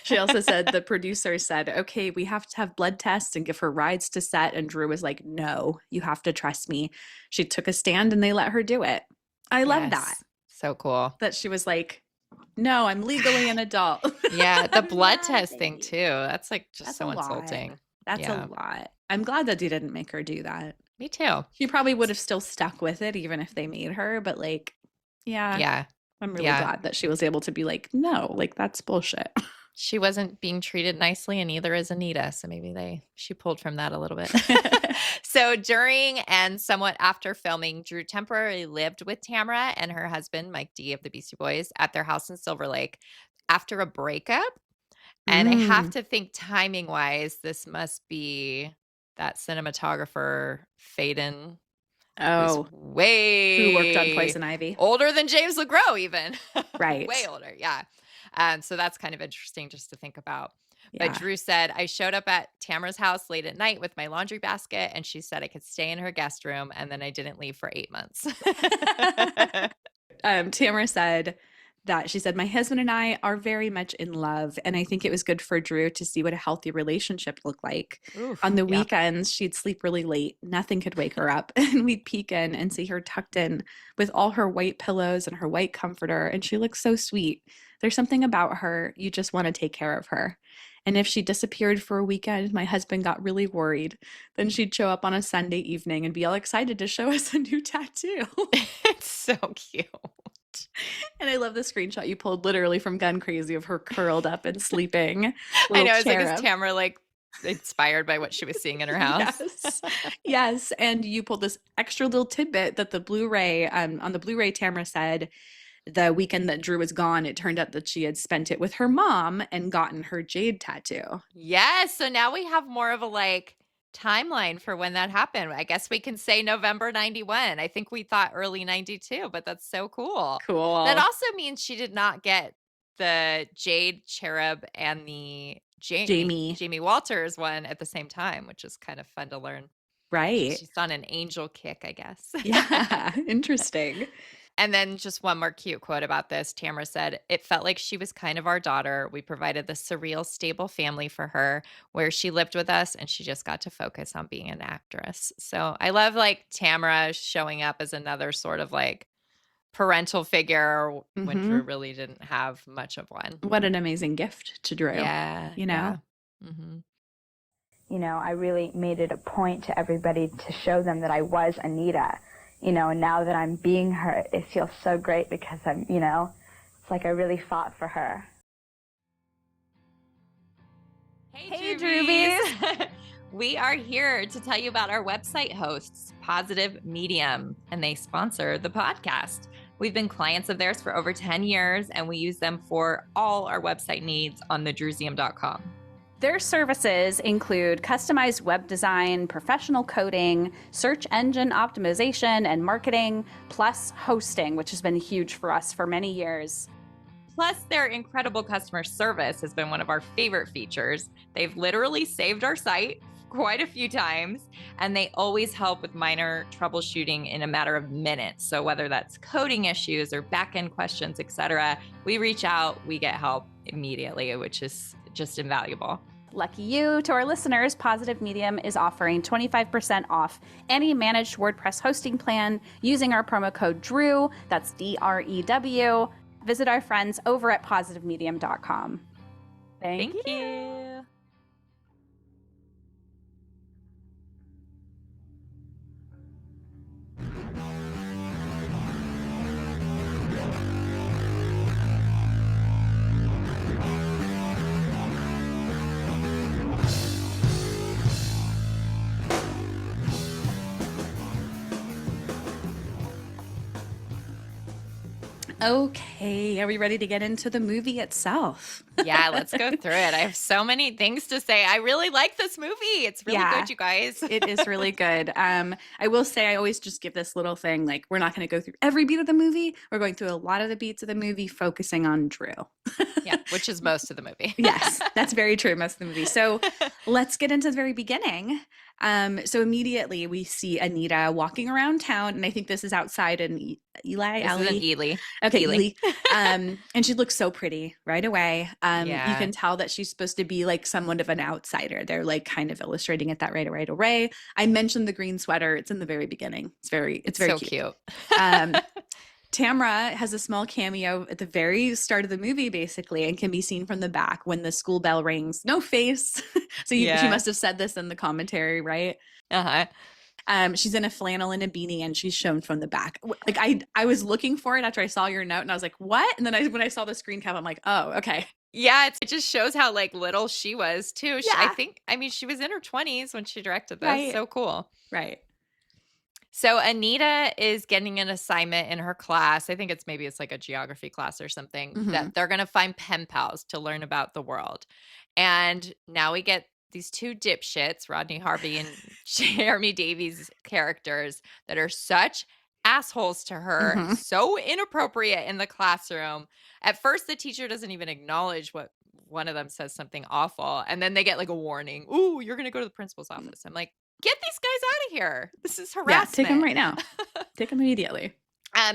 B: She also said the producer said, okay, we have to have blood tests and give her rides to set. And Drew was like, no, you have to trust me. She took a stand and they let her do it. I love that.
A: So cool.
B: That she was like, no, I'm legally an adult.
A: Yeah. The blood test thing too. That's like just so insulting.
B: That's a lot. I'm glad that they didn't make her do that.
A: Me too.
B: She probably would have still stuck with it even if they made her, but like, yeah. I'm really glad that she was able to be like, no, like that's bullshit.
A: She wasn't being treated nicely, and neither is Anita. So maybe she pulled from that a little bit. So during and somewhat after filming, Drew temporarily lived with Tamra and her husband, Mike D of the Beastie Boys, at their house in Silver Lake after a breakup. And I have to think timing wise, this must be that cinematographer, Faden.
B: Oh,
A: who
B: worked on Poison Ivy.
A: Older than James LeGros, even.
B: Right.
A: Way older. Yeah. So that's kind of interesting just to think about.
B: Yeah.
A: But Drew said, I showed up at Tamra's house late at night with my laundry basket, and she said I could stay in her guest room, and then I didn't leave for 8 months.
B: Tamra said that she said, my husband and I are very much in love, and I think it was good for Drew to see what a healthy relationship looked like.
A: Oof,
B: on the weekends, she'd sleep really late. Nothing could wake her up, and we'd peek in and see her tucked in with all her white pillows and her white comforter, and she looked so sweet. There's something about her. You just want to take care of her. And if she disappeared for a weekend, my husband got really worried. Then she'd show up on a Sunday evening and be all excited to show us a new tattoo.
A: It's so cute.
B: And I love the screenshot you pulled literally from Gun Crazy of her curled up and sleeping.
A: I know. It's like, is Tamra like inspired by what she was seeing in her house?
B: Yes. And you pulled this extra little tidbit that the Blu-ray, on the Blu-ray, Tamra said the weekend that Drew was gone, it turned out that she had spent it with her mom and gotten her jade tattoo.
A: Yes. So now we have more of a like timeline for when that happened. I guess we can say November 91. I think we thought early 92, but that's so cool.
B: Cool.
A: That also means she did not get the Jade Cherub and the Jamie Walters one at the same time, which is kind of fun to learn.
B: Right.
A: She's on an angel kick, I guess.
B: Yeah. Interesting.
A: And then just one more cute quote about this. Tamra said, it felt like she was kind of our daughter. We provided the surreal, stable family for her where she lived with us, and she just got to focus on being an actress. So I love like Tamra showing up as another sort of like parental figure when Drew really didn't have much of one.
B: What an amazing gift to Drew.
A: Yeah.
B: You know?
A: Yeah. Mm-hmm.
D: You know, I really made it a point to everybody to show them that I was Anita. You know, and now that I'm being her, it feels so great because I'm, you know, it's like I really fought for her.
A: Hey Droobies! We are here to tell you about our website hosts, Positive Medium, and they sponsor the podcast. We've been clients of theirs for over 10 years, and we use them for all our website needs on thedrewsium.com.
B: Their services include customized web design, professional coding, search engine optimization and marketing, plus hosting, which has been huge for us for many years.
A: Plus, their incredible customer service has been one of our favorite features. They've literally saved our site quite a few times, and they always help with minor troubleshooting in a matter of minutes. So whether that's coding issues or back-end questions, etc., we reach out, we get help immediately, which is just invaluable.
B: Lucky you. To our listeners, Positive Medium is offering 25% off any managed WordPress hosting plan using our promo code DREW. That's DREW. Visit our friends over at positivemedium.com.
A: Thank you.
B: Okay, are we ready to get into the movie itself?
A: Yeah, let's go through it. I have so many things to say. I really like this movie. It's really
B: Yeah.
A: good, you guys.
B: It is really good. I will say I always just give this little thing, like we're not going to go through every beat of the movie. We're going through a lot of the beats of the movie, focusing on Drew.
A: Yeah, which is most of the movie.
B: Yes, that's very true. Most of the movie. So let's get into the very beginning. So immediately we see Anita walking around town, and I think this is outside in Eli.
A: This is an Ely.
B: Okay,
A: Ely.
B: Ely. And she looks so pretty right away. You
A: Yeah.
B: can tell that she's supposed to be like somewhat of an outsider. They're like kind of illustrating it that right away. I mentioned the green sweater. It's in the very beginning. It's very
A: so
B: cute. Tamra has a small cameo at the very start of the movie, basically, and can be seen from the back when the school bell rings. No face. So she must have said this in the commentary, right?
A: Uh-huh.
B: She's in a flannel and a beanie, and she's shown from the back. Like I was looking for it after I saw your note, and I was like, "What?" And then when I saw the screen cap, I'm like, "Oh, okay."
A: Yeah, it just shows how like little she was too.
B: Yeah.
A: I mean, she was in her 20s when she directed this.
B: Right.
A: So cool.
B: Right.
A: So Anita is getting an assignment in her class. I think it's like a geography class or something, that they're going to find pen pals to learn about the world. And now we get these two dipshits, Rodney Harvey and Jeremy Davies characters, that are such assholes to her, so inappropriate in the classroom. At first, the teacher doesn't even acknowledge what one of them says something awful. And then they get like a warning. Ooh, you're going to go to the principal's office. I'm like, get these guys out of here. This is harassment.
B: Yeah, take them right now. Take them immediately.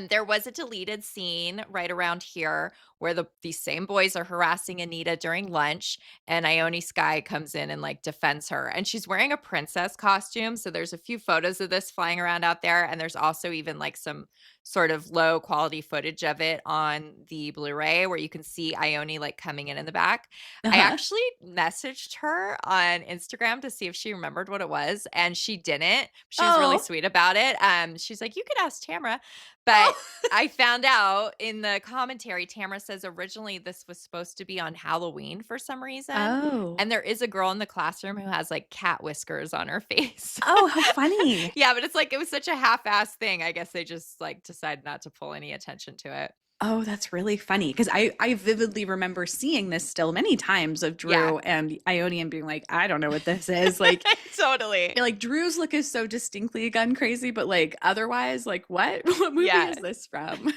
A: There was a deleted scene right around here where these same boys are harassing Anita during lunch, and Ione Skye comes in and like defends her. And she's wearing a princess costume. So there's a few photos of this flying around out there. And there's also even like some sort of low quality footage of it on the Blu-ray where you can see Ione like coming in the back. I actually messaged her on Instagram to see if she remembered what it was, and she didn't. She was really sweet about it. She's like, you could ask Tamra. But I found out in the commentary, Tamra says originally this was supposed to be on Halloween for some reason.
B: Oh.
A: And there is a girl in the classroom who has like cat whiskers on her face.
B: Oh, how funny.
A: Yeah, but it's like it was such a half-ass thing. I guess they just like decided not to pull any attention to it.
B: Oh, that's really funny, because I vividly remember seeing this still many times of Drew and Ione and being like, I don't know what this is. Like,
A: totally.
B: Like Drew's look is so distinctly gun crazy, but like otherwise, like what? What movie is this from?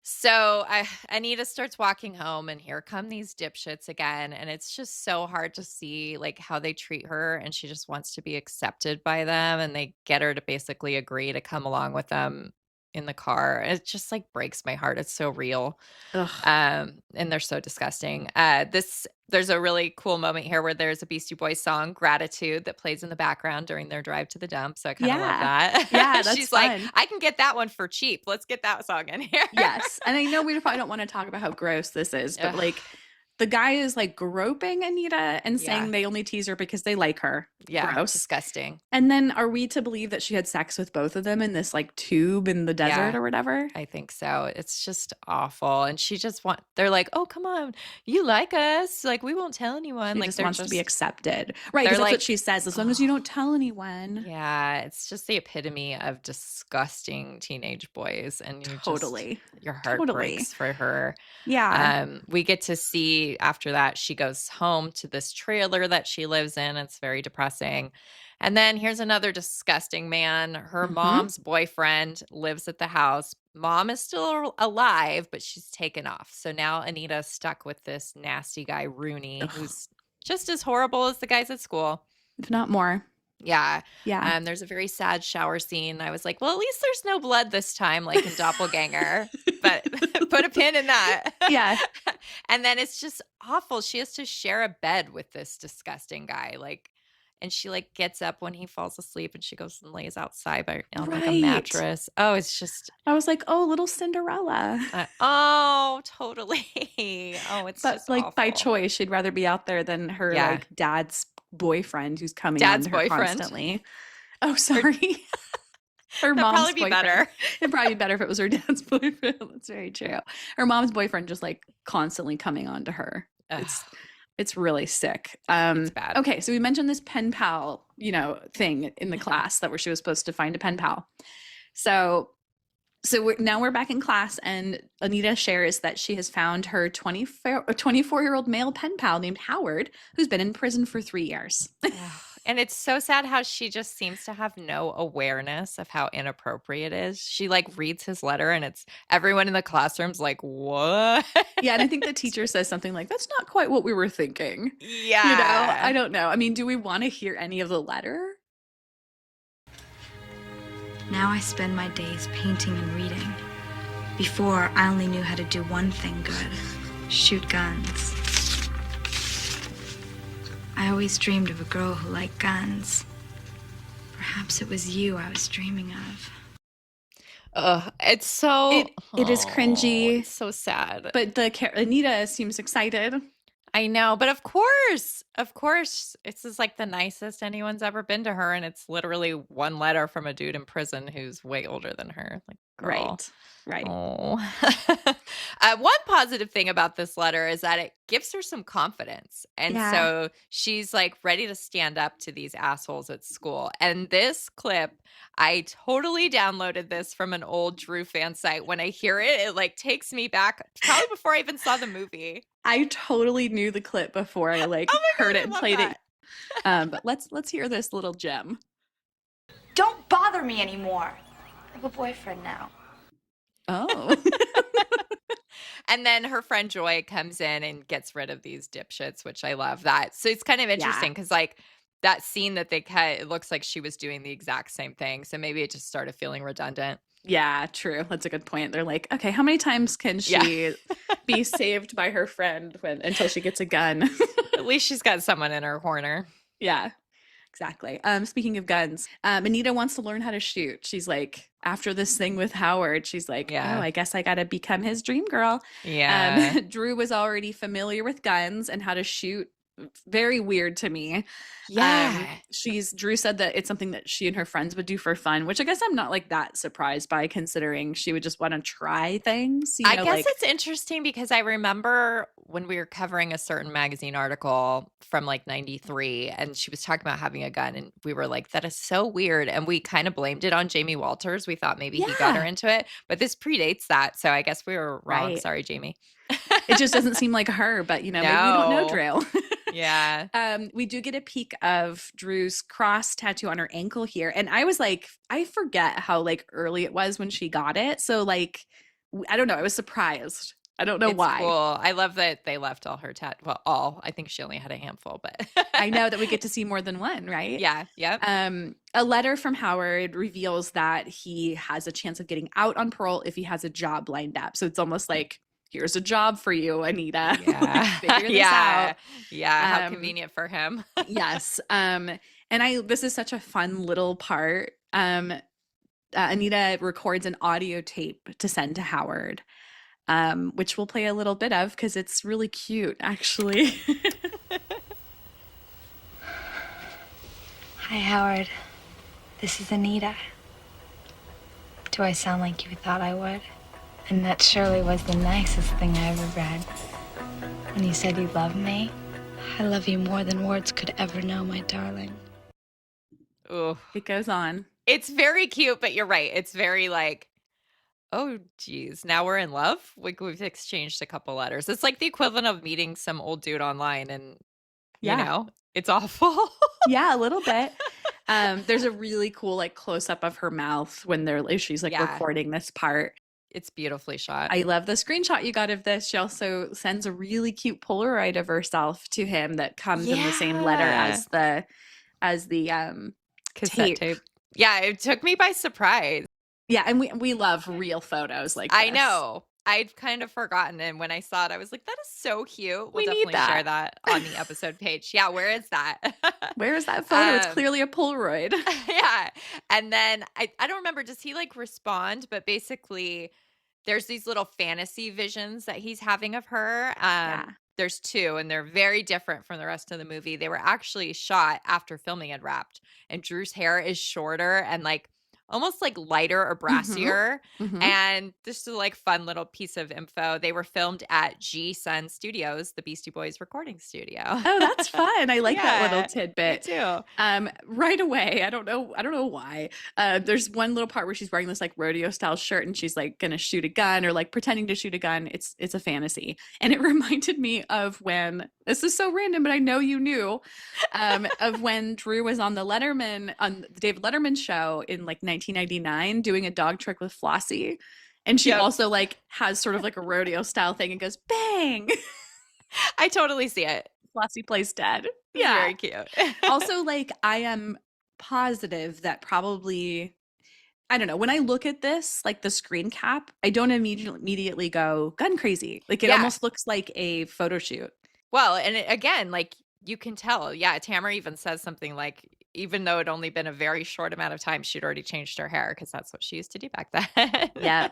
A: So Anita starts walking home, and here come these dipshits again. And it's just so hard to see like how they treat her. And she just wants to be accepted by them. And they get her to basically agree to come along with them in the car. It just like breaks my heart. It's so real. And they're so disgusting. There's a really cool moment here where there's a Beastie Boys song, Gratitude, that plays in the background during their drive to the dump. So I kind of love that.
B: Yeah, that's
A: She's
B: fun.
A: like, I can get that one for cheap. Let's get that song in here.
B: Yes. And I know we probably don't want to talk about how gross this is, but like the guy is like groping Anita and saying they only tease her because they like her.
A: Yeah.
B: Gross.
A: Disgusting.
B: And then are we to believe that she had sex with both of them in this like tube in the desert or whatever?
A: I think so. It's just awful. And they're like, oh, come on. You like us. Like, we won't tell anyone.
B: She
A: like,
B: just wants to be accepted. Right. Because that's what she says. As long as you don't tell anyone.
A: Yeah. It's just the epitome of disgusting teenage boys. And your heart breaks for her.
B: Yeah.
A: We get to see after that, she goes home to this trailer that she lives in. It's very depressing. And then here's another disgusting man. Her mom's boyfriend lives at the house. Mom is still alive, but she's taken off. So now Anita's stuck with this nasty guy, Rooney, who's just as horrible as the guys at school.
B: If not more.
A: Yeah.
B: Yeah.
A: There's a very sad shower scene. I was like, well, at least there's no blood this time, like in Doppelganger. But put a pin in that.
B: Yeah.
A: And then it's just awful. She has to share a bed with this disgusting guy. And she like gets up when he falls asleep, and she goes and lays outside on like a mattress. Oh, it's just.
B: I was like, oh, little Cinderella.
A: Oh, totally. Oh, it's
B: but
A: just
B: like
A: awful.
B: by choice, she'd rather be out there than her like dad's boyfriend who's coming on to her constantly. Oh, sorry. Her mom's
A: probably be
B: boyfriend.
A: better.
B: It'd probably be better if it was her dad's boyfriend. That's very true. Her mom's boyfriend just like constantly coming on to her. It's really sick.
A: It's bad.
B: Okay, so we mentioned this pen pal, thing in the class where she was supposed to find a pen pal. So So now we're back in class, and Anita shares that she has found her 24-year-old male pen pal named Howard, who's been in prison for 3 years.
A: Ugh, and it's so sad how she just seems to have no awareness of how inappropriate it is. She like reads his letter and it's everyone in the classroom's like, what?
B: Yeah, and I think the teacher says something like, that's not quite what we were thinking.
A: Yeah.
B: I don't know. I mean, do we want to hear any of the letter?
E: Now I spend my days painting and reading. Before, I only knew how to do one thing good: shoot guns. I always dreamed of a girl who liked guns. Perhaps it was you I was dreaming of.
A: It's so
B: It is cringy.
A: It's so sad.
B: But Anita seems excited.
A: I know, but of course, this is like the nicest anyone's ever been to her, and it's literally one letter from a dude in prison who's way older than her. Like, girl.
B: Right.
A: Oh. One positive thing about this letter is that it gives her some confidence. And so she's like ready to stand up to these assholes at school. And this clip, I totally downloaded this from an old Drew fan site. When I hear it, it like takes me back probably before I even saw the movie.
B: I totally knew the clip before I like heard it and played it. But let's hear this little gem.
E: Don't bother me anymore. I have a boyfriend now.
B: Oh.
A: And then her friend Joy comes in and gets rid of these dipshits, which I love that. So it's kind of interesting because like that scene that they cut, it looks like she was doing the exact same thing. So maybe it just started feeling redundant.
B: Yeah, true. That's a good point. They're like, okay, how many times can she be saved by her friend until she gets a gun?
A: At least she's got someone in her corner.
B: Yeah, exactly. Speaking of guns, Anita wants to learn how to shoot. She's like, after this thing with Howard, she's like, oh, I guess I got to become his dream girl.
A: Yeah.
B: Drew was already familiar with guns and how to shoot. Very weird to me.
A: Yeah.
B: Drew said that it's something that she and her friends would do for fun, which I guess I'm not like that surprised by, considering she would just want to try things.
A: I guess it's interesting because I remember when we were covering a certain magazine article from like 93 and she was talking about having a gun and we were like, that is so weird. And we kind of blamed it on Jamie Walters. We thought maybe he got her into it, but this predates that. So I guess we were wrong. Right. Sorry, Jamie.
B: It just doesn't seem like her, but maybe we don't know Drew.
A: Yeah.
B: We do get a peek of Drew's cross tattoo on her ankle here. And I was like, I forget how like early it was when she got it. So like, I don't know. I was surprised. I don't know why.
A: Cool. I love that they left all her all. I think she only had a handful, but
B: I know that we get to see more than one, right?
A: Yeah. Yep.
B: A letter from Howard reveals that he has a chance of getting out on parole if he has a job lined up. So it's almost like, here's a job for you, Anita.
A: Yeah.
B: Figure this out.
A: Yeah. How convenient for him.
B: Yes. And this is such a fun little part. Anita records an audio tape to send to Howard, which we'll play a little bit of because it's really cute, actually.
E: Hi, Howard. This is Anita. Do I sound like you thought I would? And that surely was the nicest thing I ever read. When you said you love me, I love you more than words could ever know, my darling.
A: Ooh.
B: It goes on.
A: It's very cute, but you're right. It's very like, oh, geez, now we're in love? We've exchanged a couple letters. It's like the equivalent of meeting some old dude online and, you know, it's awful.
B: Yeah, a little bit. There's a really cool like close-up of her mouth when she's like recording this part.
A: It's beautifully shot.
B: I love the screenshot you got of this. She also sends a really cute Polaroid of herself to him that comes in the same letter as the
A: cassette tape. Yeah, it took me by surprise.
B: Yeah, and we love real photos like this.
A: I know. I'd kind of forgotten, and when I saw it, I was like, that is so cute. We'll definitely share that on the episode page. Yeah, where is that?
B: Where is that photo? It's clearly a Polaroid.
A: Yeah. And then I don't remember, does he like respond? But basically there's these little fantasy visions that he's having of her. There's two, and they're very different from the rest of the movie. They were actually shot after filming had wrapped, and Drew's hair is shorter and like almost like lighter or brassier.
B: Mhm.
A: And this is like fun little piece of info. They were filmed at G Sun Studios, the Beastie Boys recording studio.
B: Oh, that's fun. I like that little
A: Yeah, me
B: tidbit.
A: too.
B: Right away, I don't know why. There's one little part where she's wearing this like rodeo style shirt and she's like gonna shoot a gun or like pretending to shoot a gun. It's a fantasy. And it reminded me of when, this is so random, but I know you knew, of when Drew was on the David Letterman show in like 1999 doing a dog trick with Flossie. And she also like has sort of like a rodeo style thing and goes bang.
A: I totally see it.
B: Flossie plays dead.
A: Yeah. Very cute.
B: Also, like, I am positive that probably, I don't know, when I look at this, like the screen cap, I don't immediately go gun crazy. Like, it almost looks like a photo shoot.
A: Well, and again, like, you can tell. Yeah, Tamara even says something like, even though it'd only been a very short amount of time, she'd already changed her hair because that's what she used to do back then.
B: Yeah.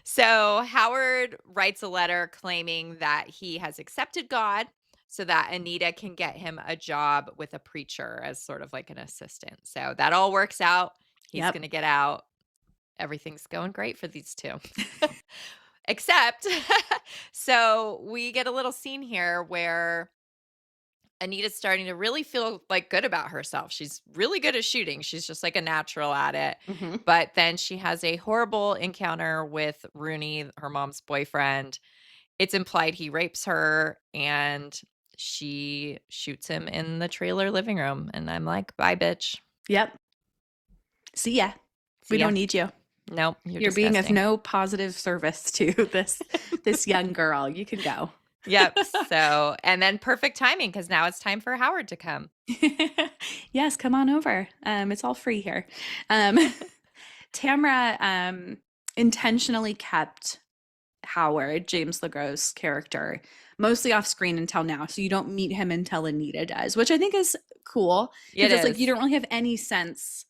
A: So Howard writes a letter claiming that he has accepted God so that Anita can get him a job with a preacher as sort of like an assistant. So that all works out. He's going to get out. Everything's going great for these two. Except, so we get a little scene here where Anita's starting to really feel like good about herself. She's really good at shooting. She's just like a natural at it.
B: Mm-hmm.
A: But then she has a horrible encounter with Rooney, her mom's boyfriend. It's implied he rapes her and she shoots him in the trailer living room. And I'm like, bye, bitch.
B: Yep. See ya. We don't need you.
A: No,
B: you're being of no positive service to this young girl. You can go.
A: Yep. So, and then perfect timing because now it's time for Howard to come.
B: Yes, come on over. It's all free here. Tamara intentionally kept Howard, James LeGros' character, mostly off screen until now. So you don't meet him until Anita does, which I think is cool. Because it's like you don't really have any sense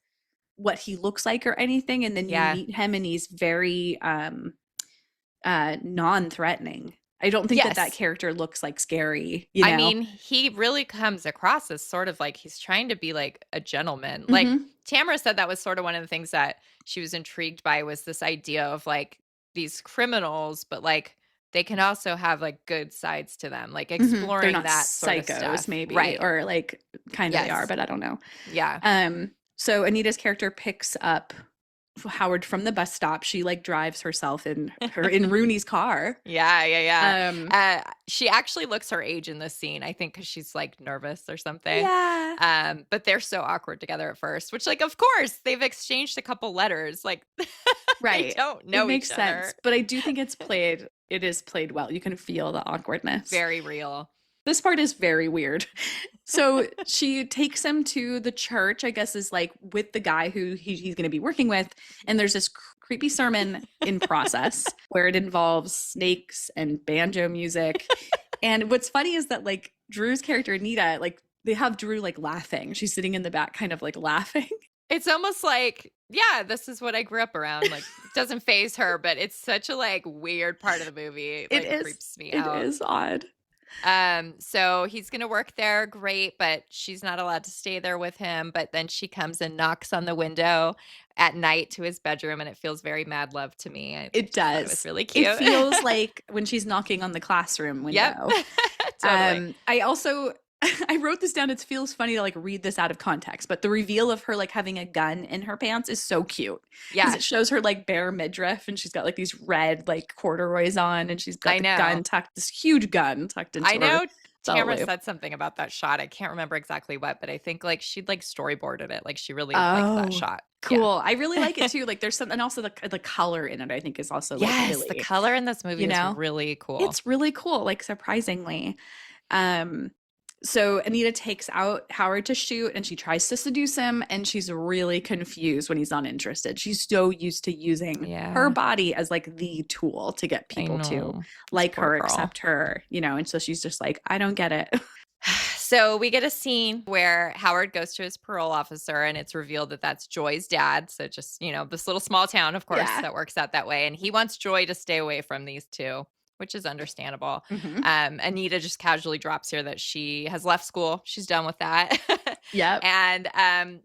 B: what he looks like or anything. And then you meet him and he's very non-threatening. I don't think that character looks like scary. You know?
A: I mean, he really comes across as sort of like he's trying to be like a gentleman. Mm-hmm. Like Tamara said that was sort of one of the things that she was intrigued by was this idea of like these criminals, but like they can also have like good sides to them, like exploring
B: They're not
A: that
B: psychos,
A: sort of stuff.
B: Maybe,
A: right?
B: Or like kind of they are, but I don't know.
A: Yeah.
B: So Anita's character picks up Howard from the bus stop. She like drives herself in Rooney's car.
A: Yeah. She actually looks her age in this scene, I think, because she's like nervous or something.
B: Yeah.
A: But they're so awkward together at first, which like, of course, they've exchanged a couple letters. Like,
B: right.
A: They don't know
B: it makes
A: each
B: sense.
A: other.
B: But I do think it is played well. You can feel the awkwardness.
A: Very real.
B: This part is very weird. So she takes him to the church, I guess is like with the guy who he's going to be working with. And there's this creepy sermon in process where it involves snakes and banjo music. And what's funny is that like Drew's character, Anita, like they have Drew like laughing. She's sitting in the back kind of like laughing.
A: It's almost like, yeah, this is what I grew up around. Like, it doesn't faze her, but it's such a like weird part of the movie. It creeps me out.
B: It is odd.
A: So he's going to work there. Great. But she's not allowed to stay there with him. But then she comes and knocks on the window at night to his bedroom. And it feels very Mad Love to me.
B: It does.
A: It was really cute.
B: It feels like when she's knocking on the classroom window.
A: Yep. Totally.
B: I wrote this down. It feels funny to like read this out of context, but the reveal of her like having a gun in her pants is so cute. Yeah. Because it shows her like bare midriff and she's got like these red like corduroys on and she's got the gun tucked, this huge gun tucked into her.
A: I know Tamara said something about that shot. I can't remember exactly what, but I think like she'd like storyboarded it. Like she really liked that shot.
B: Cool. Yeah. I really like it too. Like there's something, and also the color in it I think is also like really,
A: the color in this movie is really cool.
B: It's really cool, like surprisingly. So Anita takes out Howard to shoot and she tries to seduce him and she's really confused when he's not interested. She's so used to using her body as like the tool to get people to like her, accept her, you know, and so she's just like, I don't get it.
A: So we get a scene where Howard goes to his parole officer and it's revealed that that's Joy's dad. So just, you know, this little small town, of course, that works out that way. And he wants Joy to stay away from these two, which is understandable. Mm-hmm. Anita just casually drops here that she has left school. She's done with that.
B: Yep.
A: And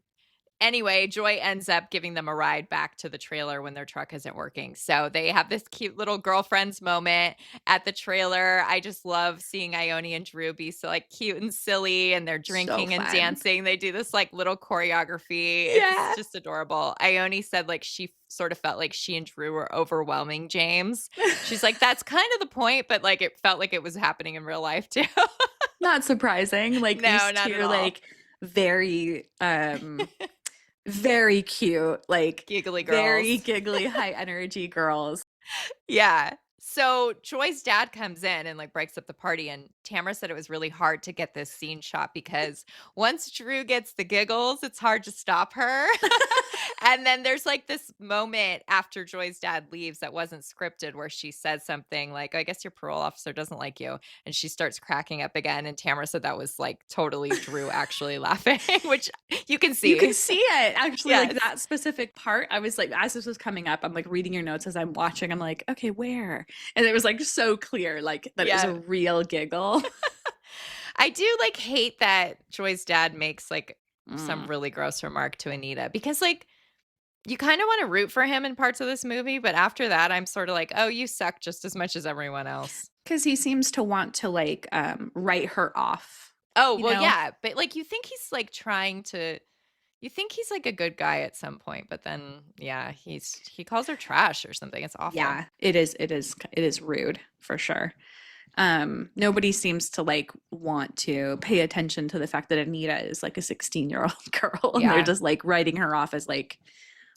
A: Anyway, Joy ends up giving them a ride back to the trailer when their truck isn't working. So they have this cute little girlfriends moment at the trailer. I just love seeing Ione and Drew be so like cute and silly, and they're drinking and dancing. They do this like little choreography. It's just adorable. Ione said like she sort of felt like she and Drew were overwhelming James. She's like, that's kind of the point, but like it felt like it was happening in real life too.
B: Not surprising. Like
A: No,
B: these
A: not
B: two
A: at all.
B: like very very cute, like
A: Giggly girls.
B: very giggly, high energy girls.
A: Yeah. So Joy's dad comes in and like breaks up the party, and Tamara said it was really hard to get this scene shot because once Drew gets the giggles, it's hard to stop her. And then there's like this moment after Joy's dad leaves that wasn't scripted where she says something like, I guess your parole officer doesn't like you. And she starts cracking up again. And Tamara said that was like totally Drew actually laughing, which you can see.
B: You can see it actually,
A: Yes.
B: like that specific part. I was like, as this was coming up, I'm like reading your notes as I'm watching. I'm like, okay, where? And it was like so clear, like that it was a real giggle.
A: I do like hate that Joy's dad makes like some really gross remark to Anita, because like you kind of want to root for him in parts of this movie, but after that I'm sort of like, oh, you suck just as much as everyone else.
B: Because he seems to want to like write her off.
A: Oh,
B: you
A: well,
B: know?
A: yeah, but like you think he's like trying to, you think he's like a good guy at some point, but then yeah, he calls her trash or something. It's awful.
B: Yeah, it is rude for sure. Nobody seems to like want to pay attention to the fact that Anita is like a 16-year-old girl, and they're just like writing her off as like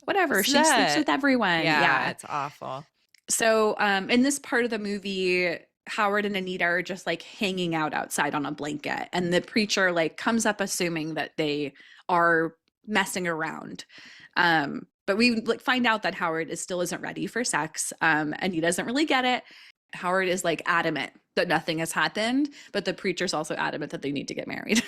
B: whatever, she sleeps with everyone.
A: Yeah, it's awful.
B: So in this part of the movie, Howard and Anita are just like hanging out outside on a blanket, and the preacher like comes up assuming that they are messing around. But we like find out that Howard still isn't ready for sex, and he doesn't really get it. Howard is like adamant that nothing has happened, but the preacher's also adamant that they need to get married.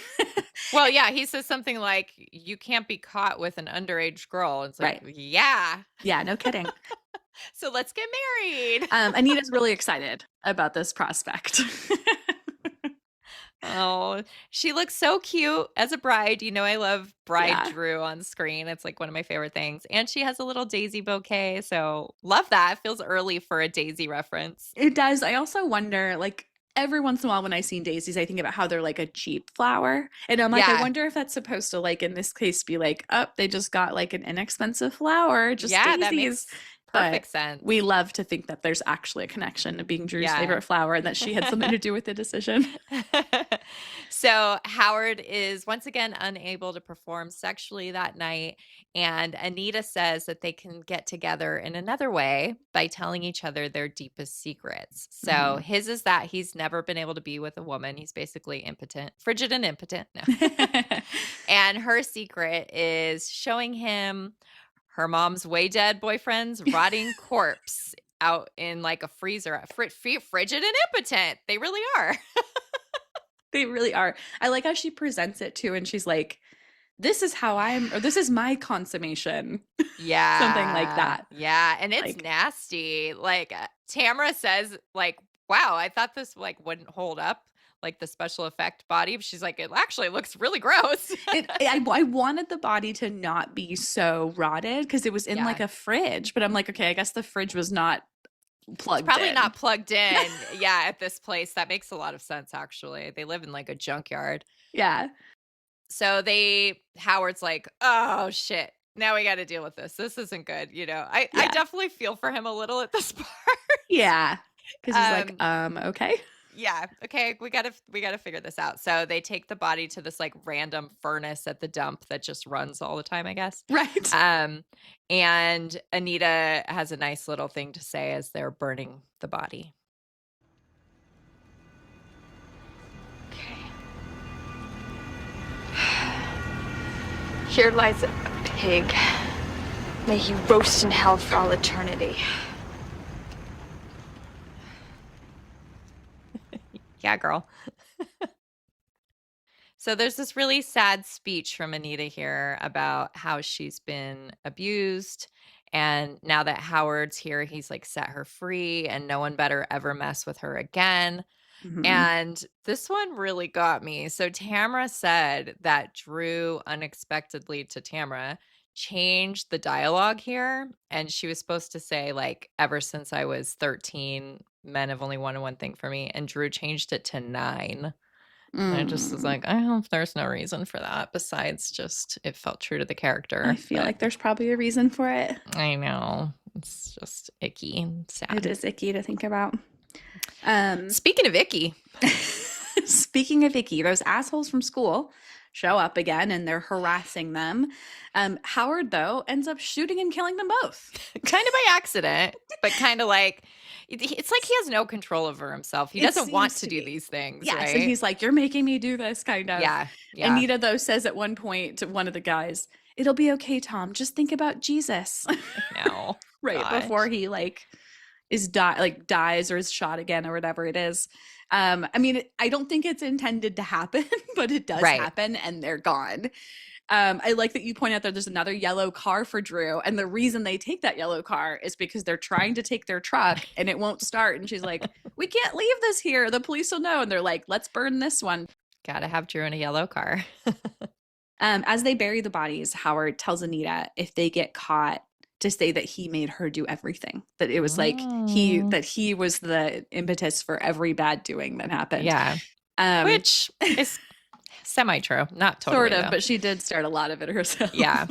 A: Well, yeah, he says something like, you can't be caught with an underage girl. It's like, yeah,
B: no kidding.
A: so let's get married.
B: Anita's really excited about this prospect.
A: Oh, she looks so cute as a bride. You know, I love bride Drew on screen. It's like one of my favorite things. And she has a little daisy bouquet. So love that. It feels early for a daisy reference.
B: It does. I also wonder, like, every once in a while when I see daisies, I think about how they're like a cheap flower. And I'm like, I wonder if that's supposed to, like, in this case, be like, oh, they just got like an inexpensive flower. Just daisies.
A: That makes perfect sense.
B: We love to think that there's actually a connection to being Drew's favorite flower and that she had something to do with the decision.
A: So Howard is once again unable to perform sexually that night, and Anita says that they can get together in another way by telling each other their deepest secrets. So his is that he's never been able to be with a woman. He's basically impotent, frigid and impotent. No. And her secret is showing him her mom's way dead boyfriend's rotting corpse out in like a freezer. Frigid and impotent. They really are.
B: They really are. I like how she presents it too, and she's like, this is how this is my consummation.
A: Yeah.
B: Something like that.
A: Yeah. And it's
B: like,
A: nasty. Like Tamara says, like, wow, I thought this like wouldn't hold up, like the special effect body. She's like, it actually looks really gross.
B: I wanted the body to not be so rotted because it was in like a fridge, but I'm like, okay, I guess the fridge was not plugged in.
A: Probably not plugged in. Yeah, at this place. That makes a lot of sense, actually. They live in like a junkyard.
B: Yeah.
A: So Howard's like, oh shit, now we got to deal with this. This isn't good. You know, I definitely feel for him a little at this part.
B: Yeah. Because he's like, okay.
A: Yeah. Okay. We gotta figure this out. So they take the body to this like random furnace at the dump that just runs all the time, I guess.
B: Right.
A: And Anita has a nice little thing to say as they're burning the body.
E: Okay. Here lies a pig. May he roast in hell for all eternity.
A: Yeah, girl. So there's this really sad speech from Anita here about how she's been abused. And now that Howard's here, he's like set her free and no one better ever mess with her again. And this one really got me. So Tamara said that Drew unexpectedly to Tamara changed the dialogue here. And she was supposed to say, like, ever since I was 13, men have only wanted one thing for me. And Drew changed it to 9. And I just was like, I hope there's no reason for that besides just it felt true to the character.
B: I feel like there's probably a reason for it.
A: I know. It's just icky and sad.
B: It is icky to think about.
A: Speaking of icky.
B: Speaking of icky, those assholes from school show up again and they're harassing them. Howard, though, ends up shooting and killing them both.
A: Kind of by accident, but kind of like, it's like he has no control over himself. He doesn't want to do these things,
B: yes,
A: right?
B: And he's like, you're making me do this, kind of.
A: Yeah.
B: Anita, though, says at one point to one of the guys, it'll be okay, Tom. Just think about Jesus.
A: No.
B: Right
A: Gosh.
B: before he dies or is shot again or whatever it is. I mean, I don't think it's intended to happen, but it does happen and they're gone. I like that you point out that there's another yellow car for Drew. And the reason they take that yellow car is because they're trying to take their truck and it won't start. And she's like, we can't leave this here. The police will know. And they're like, let's burn this one.
A: Gotta have Drew in a yellow car.
B: As they bury the bodies, Howard tells Anita if they get caught to say that he made her do everything, that it was like he was the impetus for every bad doing that happened.
A: Yeah. Which is semi-true, not totally.
B: Sort of,
A: though.
B: but she did start a lot of it herself.
A: Yeah.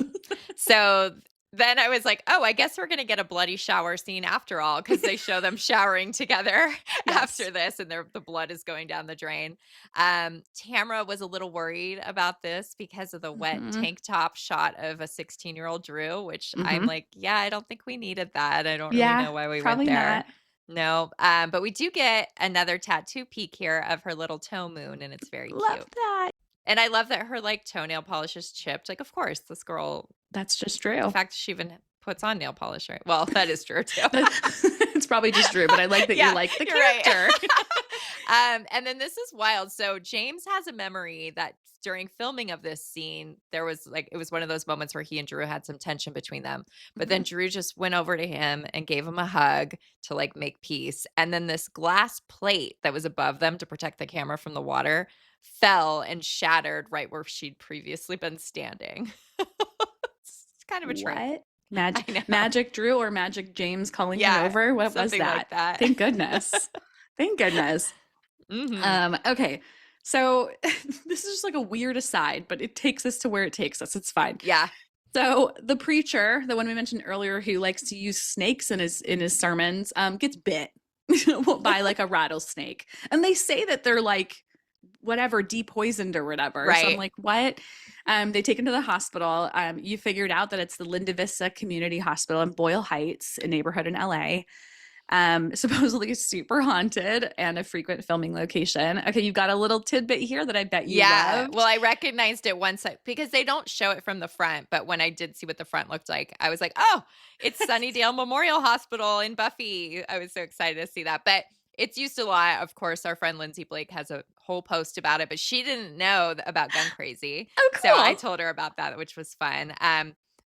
A: So then I was like, oh, I guess we're going to get a bloody shower scene after all, because they show them showering together after this and the blood is going down the drain. Tamara was a little worried about this because of the wet tank top shot of a 16-year-old Drew, which I'm like, yeah, I don't think we needed that. I don't really know why we went there. No, but we do get another tattoo peek here of her little toe moon, and it's very
B: Love
A: cute.
B: that.
A: And I love that her like toenail polish is chipped. Like, of course, this girl.
B: That's just Drew.
A: In fact, she even puts on nail polish, right? Well, that is Drew too.
B: It's probably just Drew, but I like that you like the character.
A: Right. And then this is wild. So James has a memory that during filming of this scene, there was like, it was one of those moments where he and Drew had some tension between them. But then Drew just went over to him and gave him a hug to like make peace. And then this glass plate that was above them to protect the camera from the water fell and shattered right where she'd previously been standing. It's kind of a trick.
B: What? Magic Drew or Magic James calling him over? What was that?
A: Like that?
B: Thank goodness. Thank goodness. Okay. So this is just like a weird aside, but it takes us to where it takes us. It's fine.
A: Yeah.
B: So the preacher, the one we mentioned earlier, who likes to use snakes in his sermons, gets bit by like a rattlesnake. And they say that they're like whatever, depoisoned or whatever.
A: Right.
B: So I'm like, what? They take him to the hospital. You figured out that it's the Linda Vista Community Hospital in Boyle Heights, a neighborhood in LA. Supposedly super haunted and a frequent filming location. Okay, you've got a little tidbit here that I bet you loved.
A: Well, I recognized it once because they don't show it from the front, but when I did see what the front looked like, I was like, oh, it's Sunnydale Memorial Hospital in Buffy. I was so excited to see that. But it's used a lot. Of course, our friend Lindsay Blake has a whole post about it, but she didn't know about Gun Crazy.
B: Oh, cool.
A: So I told her about that, which was fun.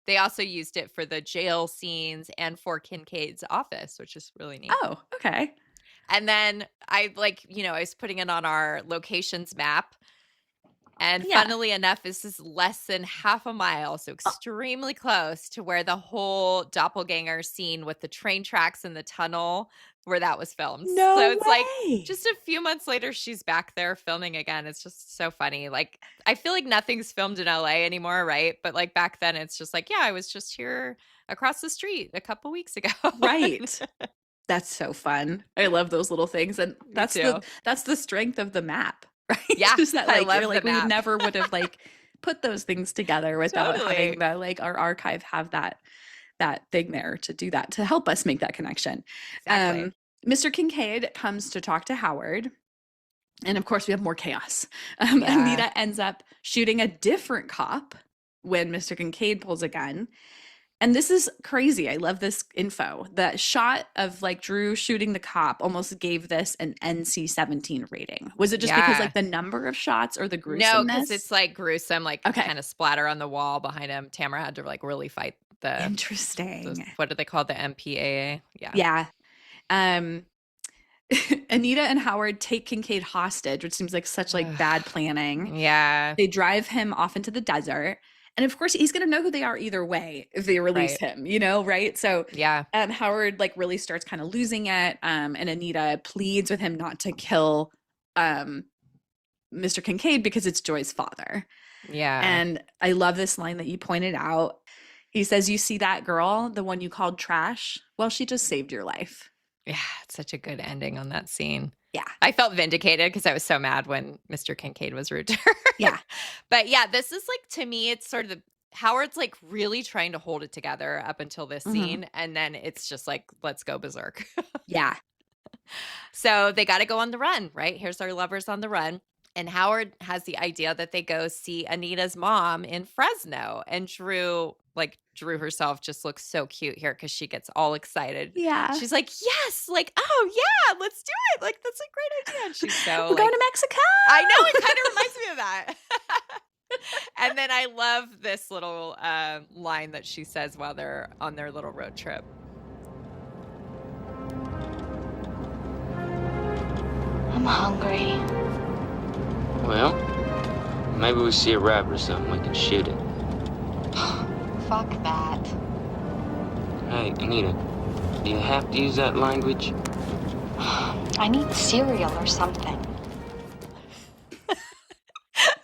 A: They also used it for the jail scenes and for Kincaid's office, which is really neat.
B: Oh, okay.
A: And then I was putting it on our locations map. And funnily enough, this is less than half a mile, so extremely close to where the whole doppelganger scene with the train tracks and the tunnel where that was filmed.
B: No
A: so it's
B: way.
A: like just a few months later, she's back there filming again. It's just so funny. Like, I feel like nothing's filmed in LA anymore, right? But like back then, it's just like, yeah, I was just here across the street a couple weeks ago.
B: Right. That's so fun. I love those little things. And that's the strength of the map. Right?
A: Yeah,
B: just that,
A: I love the
B: we
A: map.
B: never would have like put those things together without having the like our archive have that thing there to do that, to help us make that connection.
A: Exactly.
B: Mr. Kincaid comes to talk to Howard, and of course we have more chaos. Anita ends up shooting a different cop when Mr. Kincaid pulls a gun. And this is crazy. I love this info. The shot of like Drew shooting the cop almost gave this an NC-17 rating. Was it just because like the number of shots or the gruesomeness?
A: No, because it's like gruesome, like kind of splatter on the wall behind him. Tamara had to like really fight the
B: interesting.
A: What do they call the MPAA?
B: Yeah. Anita and Howard take Kincaid hostage, which seems like such like bad planning.
A: Yeah.
B: They drive him off into the desert. And of course, he's going to know who they are either way if they release him, right? So
A: yeah,
B: Howard like really starts kind of losing it. And Anita pleads with him not to kill Mr. Kincaid because it's Joy's father.
A: Yeah.
B: And I love this line that you pointed out. He says, "You see that girl, the one you called trash? Well, she just saved your life."
A: Yeah, it's such a good ending on that scene.
B: Yeah.
A: I felt vindicated because I was so mad when Mr. Kincaid was rude to her.
B: Yeah.
A: But yeah, this is like, to me, it's sort of Howard's like really trying to hold it together up until this scene. And then it's just like, let's go berserk.
B: Yeah.
A: So they got to go on the run, right? Here's our lovers on the run. And Howard has the idea that they go see Anita's mom in Fresno. And Drew herself just looks so cute here because she gets all excited.
B: Yeah.
A: She's like, yes, like, oh yeah, let's do it. Like, that's a great idea. And she's so
B: We're going to Mexico.
A: I know, it kind of reminds me of that. And then I love this little line that she says while they're on their little road trip.
E: I'm hungry.
F: Well, maybe we see a rabbit or something, we can shoot it.
E: Fuck that.
F: Hey, Anita, do you have to use that language?
E: I need cereal or something.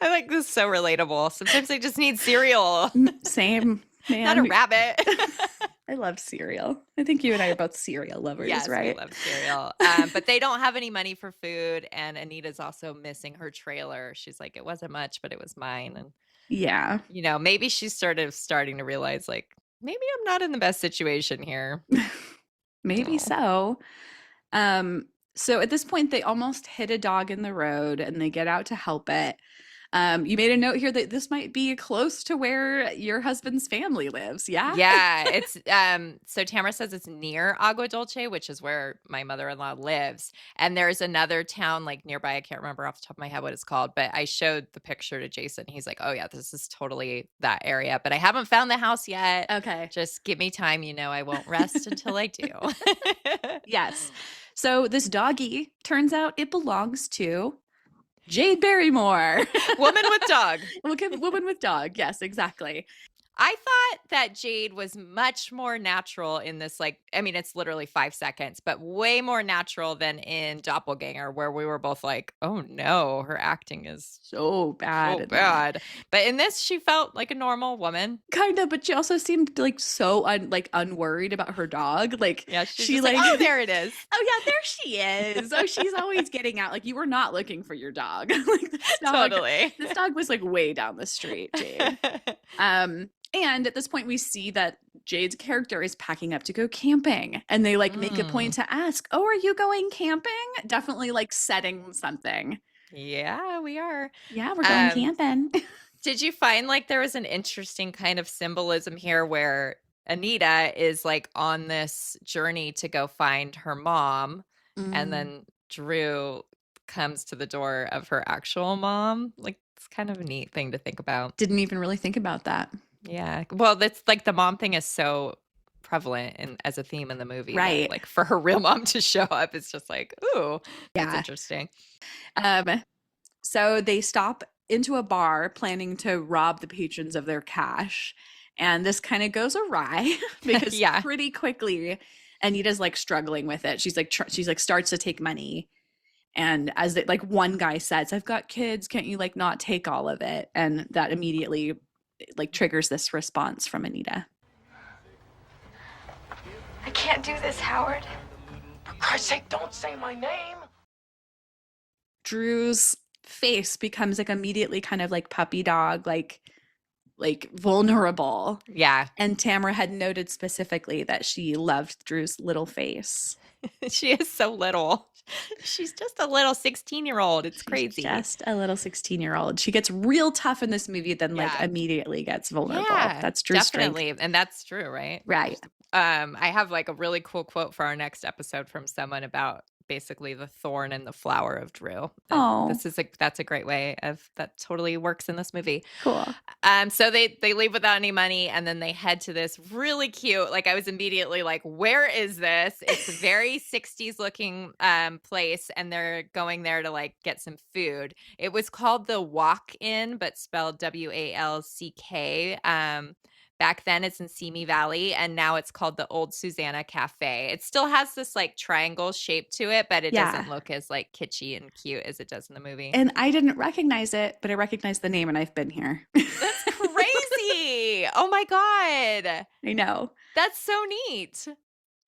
A: I like this, so relatable. Sometimes I just need cereal,
B: Same, man.
A: not a rabbit.
B: I love cereal. I think you and I are both cereal lovers,
A: Yes,
B: right?
A: we love cereal. But they don't have any money for food, and Anita's also missing her trailer. She's like, it wasn't much, but it was mine. And
B: Yeah.
A: maybe she's sort of starting to realize, like, maybe I'm not in the best situation here.
B: Maybe so. So at this point, they almost hit a dog in the road and they get out to help it. You made a note here that this might be close to where your husband's family lives. Yeah.
A: Yeah. It's so Tamara says it's near Agua Dulce, which is where my mother-in-law lives. And there's another town like nearby. I can't remember off the top of my head what it's called, but I showed the picture to Jason. He's like, oh yeah, this is totally that area, but I haven't found the house yet.
B: Okay.
A: Just give me time. I won't rest until I do.
B: Yes. So this doggy, turns out it belongs to Jade Barrymore.
A: Woman with dog.
B: Woman with dog. Yes, exactly.
A: I thought that Jade was much more natural in this, it's literally 5 seconds, but way more natural than in Doppelganger, where we were both like, oh no, her acting is
B: so bad.
A: so bad. But in this, she felt like a normal woman.
B: Kind of, but she also seemed like so unworried about her dog. Like,
A: yeah, she's like, oh, there it is.
B: Oh yeah, there she is. Oh, she's always getting out. Like, you were not looking for your dog. Like, this dog,
A: totally.
B: This dog was like way down the street, Jade. And at this point, we see that Jade's character is packing up to go camping, and they make a point to ask, "Oh, are you going camping?" Definitely setting something.
A: Yeah, we are.
B: Yeah, we're going camping.
A: Did you find there was an interesting kind of symbolism here where Anita is on this journey to go find her mom, and then Drew comes to the door of her actual mom? It's kind of a neat thing to think about.
B: Didn't even really think about that.
A: Yeah. Well, that's the mom thing is so prevalent as a theme in the movie.
B: Right.
A: That, for her real mom to show up, it's just ooh, that's interesting.
B: So they stop into a bar planning to rob the patrons of their cash. And this kind of goes awry because pretty quickly Anita's struggling with it. She's starts to take money. And as they, one guy says, I've got kids, can't you not take all of it? And that immediately triggers this response from Anita.
E: I can't do this, Howard.
F: For Christ's sake, don't say my name.
B: Drew's face becomes immediately kind of puppy dog, vulnerable.
A: Yeah.
B: And Tamara had noted specifically that she loved Drew's little face.
A: She is so little. She's just a little 16-year-old. It's crazy.
B: Just a little 16-year-old. She gets real tough in this movie, then immediately gets vulnerable. Yeah, that's Drew's
A: definitely.
B: strength.
A: And that's true, right?
B: Right.
A: I have a really cool quote for our next episode from someone about basically the thorn in the flower of Drew.
B: Oh,
A: That's a great way that totally works in this movie.
B: cool.
A: So they leave without any money, and then they head to this really cute, like I was immediately like, where is this? It's a very 60s looking place, and they're going there to like get some food. It was called the Walk-In, but spelled WALCK. Back then it's in Simi Valley, and now it's called the Old Susanna Cafe. It still has this like triangle shape to it, but it doesn't look as like kitschy and cute as it does in the movie.
B: And I didn't recognize it, but I recognize the name, and I've been here.
A: That's crazy. Oh my God.
B: I know.
A: That's so neat.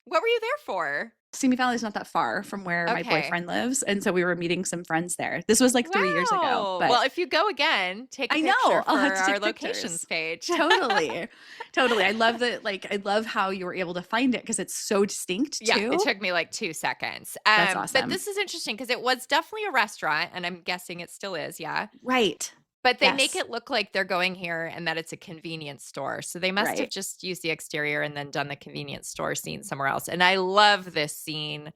A: What were you there for?
B: Simi Valley is not that far from where my
A: Okay.
B: boyfriend lives, and so we were meeting some friends there. This was like 3 years ago.
A: Wow.
B: But
A: Well, if you go again, take a
B: I
A: picture
B: know.
A: for
B: I'll have to
A: our
B: take
A: locations
B: pictures.
A: page.
B: totally, totally. I love that. Like, I love how you were able to find it because it's so distinct
A: Yeah,
B: too.
A: it took me like 2 seconds.
B: That's
A: But
B: awesome.
A: this is interesting because it was definitely a restaurant, and I'm guessing it still is. Yeah.
B: Right.
A: But they make
B: Yes.
A: it look like they're going here and that it's a convenience store. So they must have
B: Right.
A: just used the exterior and then done the convenience store scene somewhere else. And I love this scene.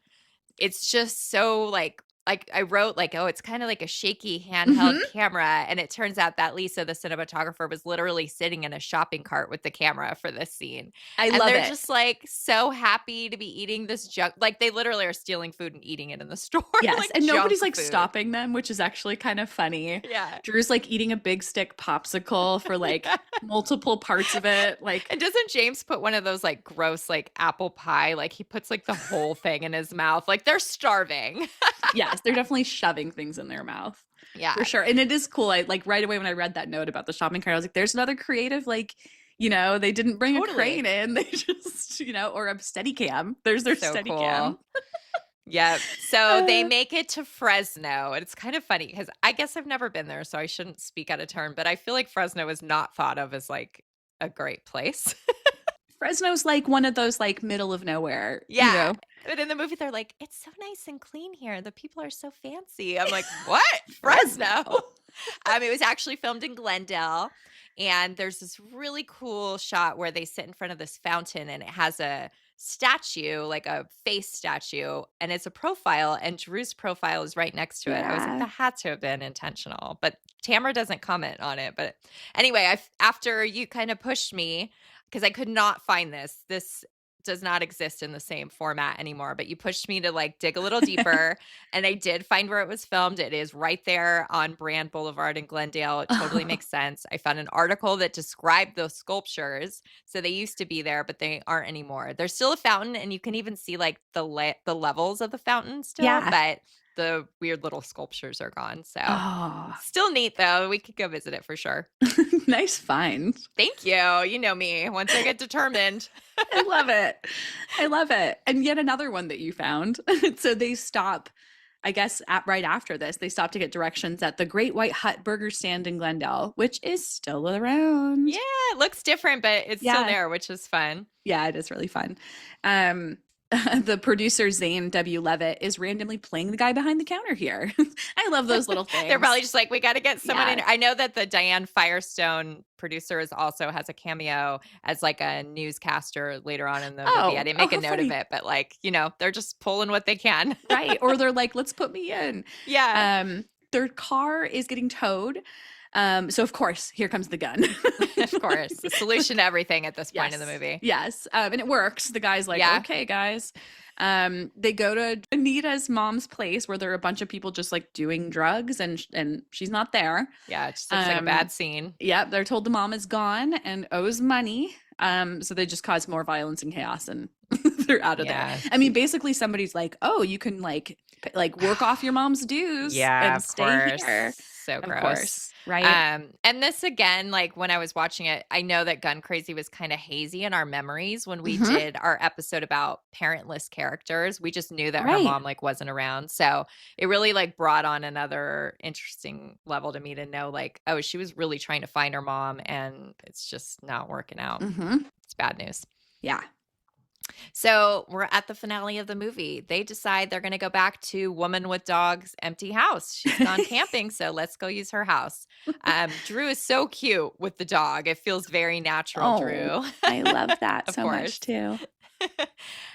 A: It's just so like I wrote like, oh, it's kind of like a shaky handheld camera. And it turns out that Lisa, the cinematographer, was literally sitting in a shopping cart with the camera for this scene.
B: I
A: And
B: love
A: they're
B: it.
A: just like so happy to be eating this junk. Like they literally are stealing food and eating it in the store.
B: Yes,
A: like
B: and nobody's
A: junk
B: like
A: food.
B: stopping them, which is actually kind of funny.
A: Yeah.
B: Drew's like eating a big stick popsicle for like multiple parts of it. Like,
A: And doesn't James put one of those like gross like apple pie? Like he puts like the whole thing in his mouth. Like they're starving.
B: yes, they're definitely shoving things in their mouth.
A: Yeah.
B: For sure. And it is cool. I like right away when I read that note about the shopping cart, I was like, there's another creative, like, you know, they didn't bring
A: Totally.
B: a crane in. They just, you know, or a steady cam. There's their
A: So
B: steady
A: cool.
B: cam.
A: Yep. So they make it to Fresno. And it's kind of funny because I guess I've never been there, so I shouldn't speak out of turn, but I feel like Fresno is not thought of as like a great place.
B: Fresno's like one of those like middle of nowhere.
A: Yeah.
B: You know?
A: But in the movie, they're like, it's so nice and clean here. The people are so fancy. I'm like, what? Fresno? It was actually filmed in Glendale. And there's this really cool shot where they sit in front of this fountain and it has a statue, like a face statue, and it's a profile, and Drew's profile is right next to it. I was like,
B: Yeah.
A: that had to have been intentional. But Tamara doesn't comment on it. But anyway, after you kind of pushed me, because I could not find this. This does not exist in the same format anymore, but you pushed me to like dig a little deeper, and I did find where it was filmed. It is right there on Brand Boulevard in Glendale. It totally makes sense. I found an article that described those sculptures. So they used to be there, but they aren't anymore. There's still a fountain, and you can even see like the levels of the fountain still,
B: Yeah.
A: but the weird little sculptures are gone. So
B: Oh,
A: still neat though. We could go visit it for sure.
B: nice find.
A: Thank you. You know me. Once I get determined.
B: I love it. I love it. And yet another one that you found. So they stop, I guess, right after this, they stop to get directions at the Great White Hut Burger Stand in Glendale, which is still around.
A: Yeah, it looks different, but it's still
B: Yeah.
A: there, which is fun.
B: Yeah, it is really fun. The producer, Zane W. Levitt, is randomly playing the guy behind the counter here. I love those little things.
A: They're probably just like, we got to get someone in.
B: Yeah.
A: I know that the Diane Firestone producer also has a cameo as like a newscaster later on in the movie. I didn't make a
B: how
A: note of
B: funny.
A: it, but like, you know, they're just pulling what they can.
B: Right. Or they're like, let's put me in.
A: Yeah.
B: Their car is getting towed. So of course, here comes the gun.
A: Of course. The solution to everything at this point in the
B: Yes.
A: movie.
B: Yes. And it works. The guy's like,
A: Yeah.
B: okay, guys. They go to Anita's mom's place where there are a bunch of people just like doing drugs and she's not there.
A: Yeah. It just looks like a bad
B: Um,
A: scene.
B: Yep. They're told the mom is gone and owes money. So they just cause more violence and chaos and they're out of
A: Yeah.
B: there. I mean, basically somebody's like, oh, you can like work off your mom's dues
A: Yeah.
B: and
A: Of
B: stay
A: course.
B: here.
A: So
B: Of
A: gross.
B: course. Right.
A: And this again, like when I was watching it, I know that Gun Crazy was kind of hazy in our memories when we
B: Mhm.
A: did our episode about parentless characters. We just knew that her
B: Right.
A: mom like wasn't around. So it really like brought on another interesting level to me to know like, oh, she was really trying to find her mom and it's just not working out.
B: Mm-hmm.
A: It's bad news.
B: Yeah.
A: So we're at the finale of the movie. They decide they're going to go back to Woman with Dog's empty house. She's gone camping, so let's go use her house. Drew is so cute with the dog. It feels very natural,
B: Oh,
A: Drew.
B: I love that
A: Of
B: so
A: course.
B: much too.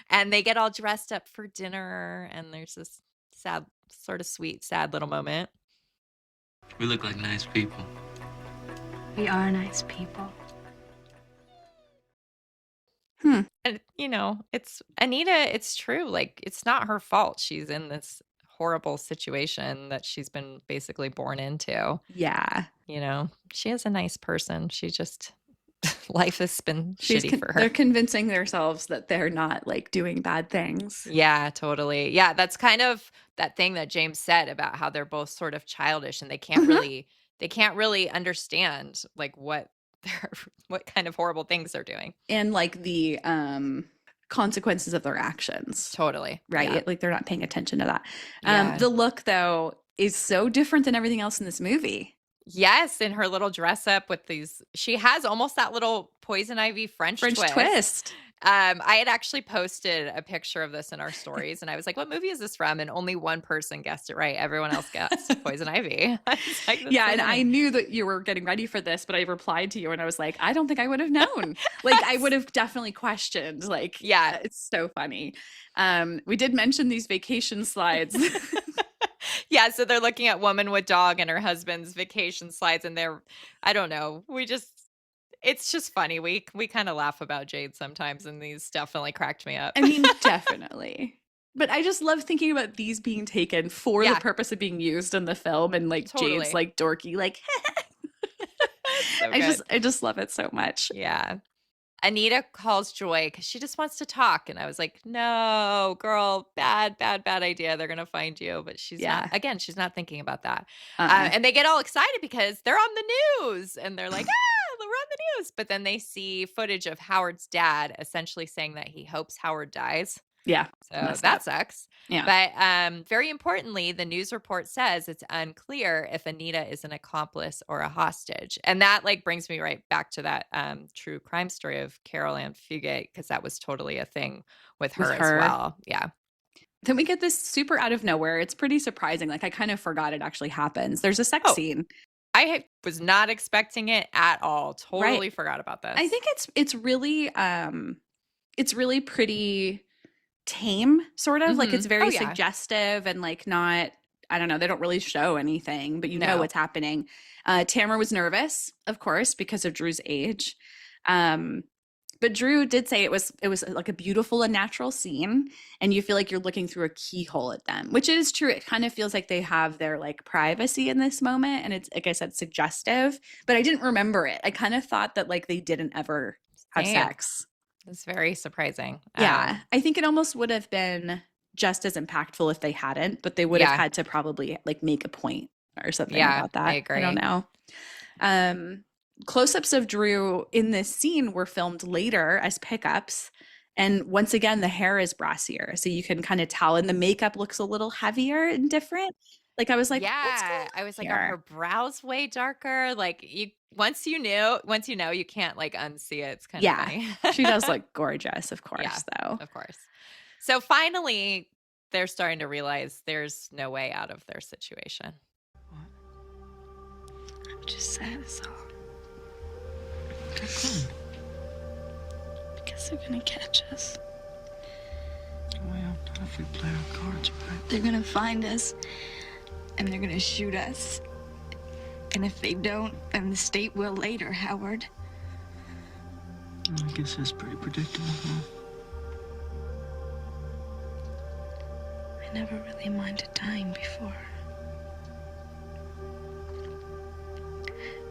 A: And they get all dressed up for dinner, and there's this sad, sort of sweet, sad little moment.
F: We look like nice people.
E: We are nice people.
A: And, you know, it's Anita, it's true. Like, it's not her fault. She's in this horrible situation that she's been basically born into.
B: Yeah.
A: You know, she is a nice person. She just, life has been shitty for her.
B: They're convincing themselves that they're not like doing bad things.
A: Yeah, totally. Yeah, that's kind of that thing that James said about how they're both sort of childish and they can't really understand like what kind of horrible things they're doing.
B: And like the consequences of their actions.
A: Totally.
B: Right?
A: Yeah.
B: Like they're not paying attention to that.
A: Yeah.
B: The look though is so different than everything else in this movie.
A: Yes, in her little dress up with these, she has almost that little Poison Ivy French twist. I had actually posted a picture of this in our stories, and I was like, "What movie is this from?" And only one person guessed it right. Everyone else guessed Poison Ivy. Like,
B: yeah, and I knew that you were getting ready for this, but I replied to you, and I was like, "I don't think I would have known." Like, I would have definitely questioned. Like,
A: yeah,
B: it's so funny. We did mention these vacation slides.
A: Yeah, so they're looking at Woman with Dog and her husband's vacation slides, and I don't know, it's just funny. We kind of laugh about Jade sometimes, and these definitely cracked me up.
B: I mean, definitely. But I just love thinking about these being taken for the purpose of being used in the film, and like totally. Jade's like dorky, like so I just love it so much.
A: Yeah. Anita calls Joy because she just wants to talk. And I was like, no, girl, bad idea. They're going to find you. But she's not thinking about that. And they get all excited because they're on the news. And they're like, we're on the news. But then they see footage of Howard's dad essentially saying that he hopes Howard dies.
B: Yeah.
A: So that sucks.
B: Yeah.
A: But very importantly, the news report says it's unclear if Anita is an accomplice or a hostage. And that like brings me right back to that true crime story of Carol Ann Fugate, because that was totally a thing with her as well. Yeah.
B: Then we get this super out of nowhere. It's pretty surprising. Like I kind of forgot it actually happens. There's a sex scene.
A: I was not expecting it at all. Totally forgot about this.
B: I think it's really pretty tame, sort of like it's very suggestive and like not, I don't know, they don't really show anything, but you know what's happening. Tamara was nervous, of course, because of Drew's age. But Drew did say it was like a beautiful and natural scene, and you feel like you're looking through a keyhole at them, which is true. It kind of feels like they have their like privacy in this moment, and it's, like I said, suggestive, but I didn't remember it. I kind of thought that like they didn't ever have sex.
A: It's very surprising.
B: Yeah. I think it almost would have been just as impactful if they hadn't, but they would have had to probably like make a point or something about that.
A: I agree.
B: I don't know. Close-ups of Drew in this scene were filmed later as pickups. And once again, the hair is brassier. So you can kind of tell. And the makeup looks a little heavier and different. Like I was like,
A: I was like, are her brows way darker? Like once you know, you can't like unsee it. It's kind of funny.
B: She does look gorgeous, of course, though.
A: Of course. So finally, they're starting to realize there's no way out of their situation.
E: I'm just sad as all. Because they're gonna catch us.
F: Well, not if we play our cards right.
E: They're gonna find us. And they're gonna shoot us. And if they don't, then the state will later, Howard.
F: I guess that's pretty predictable, huh?
E: I never really minded dying before.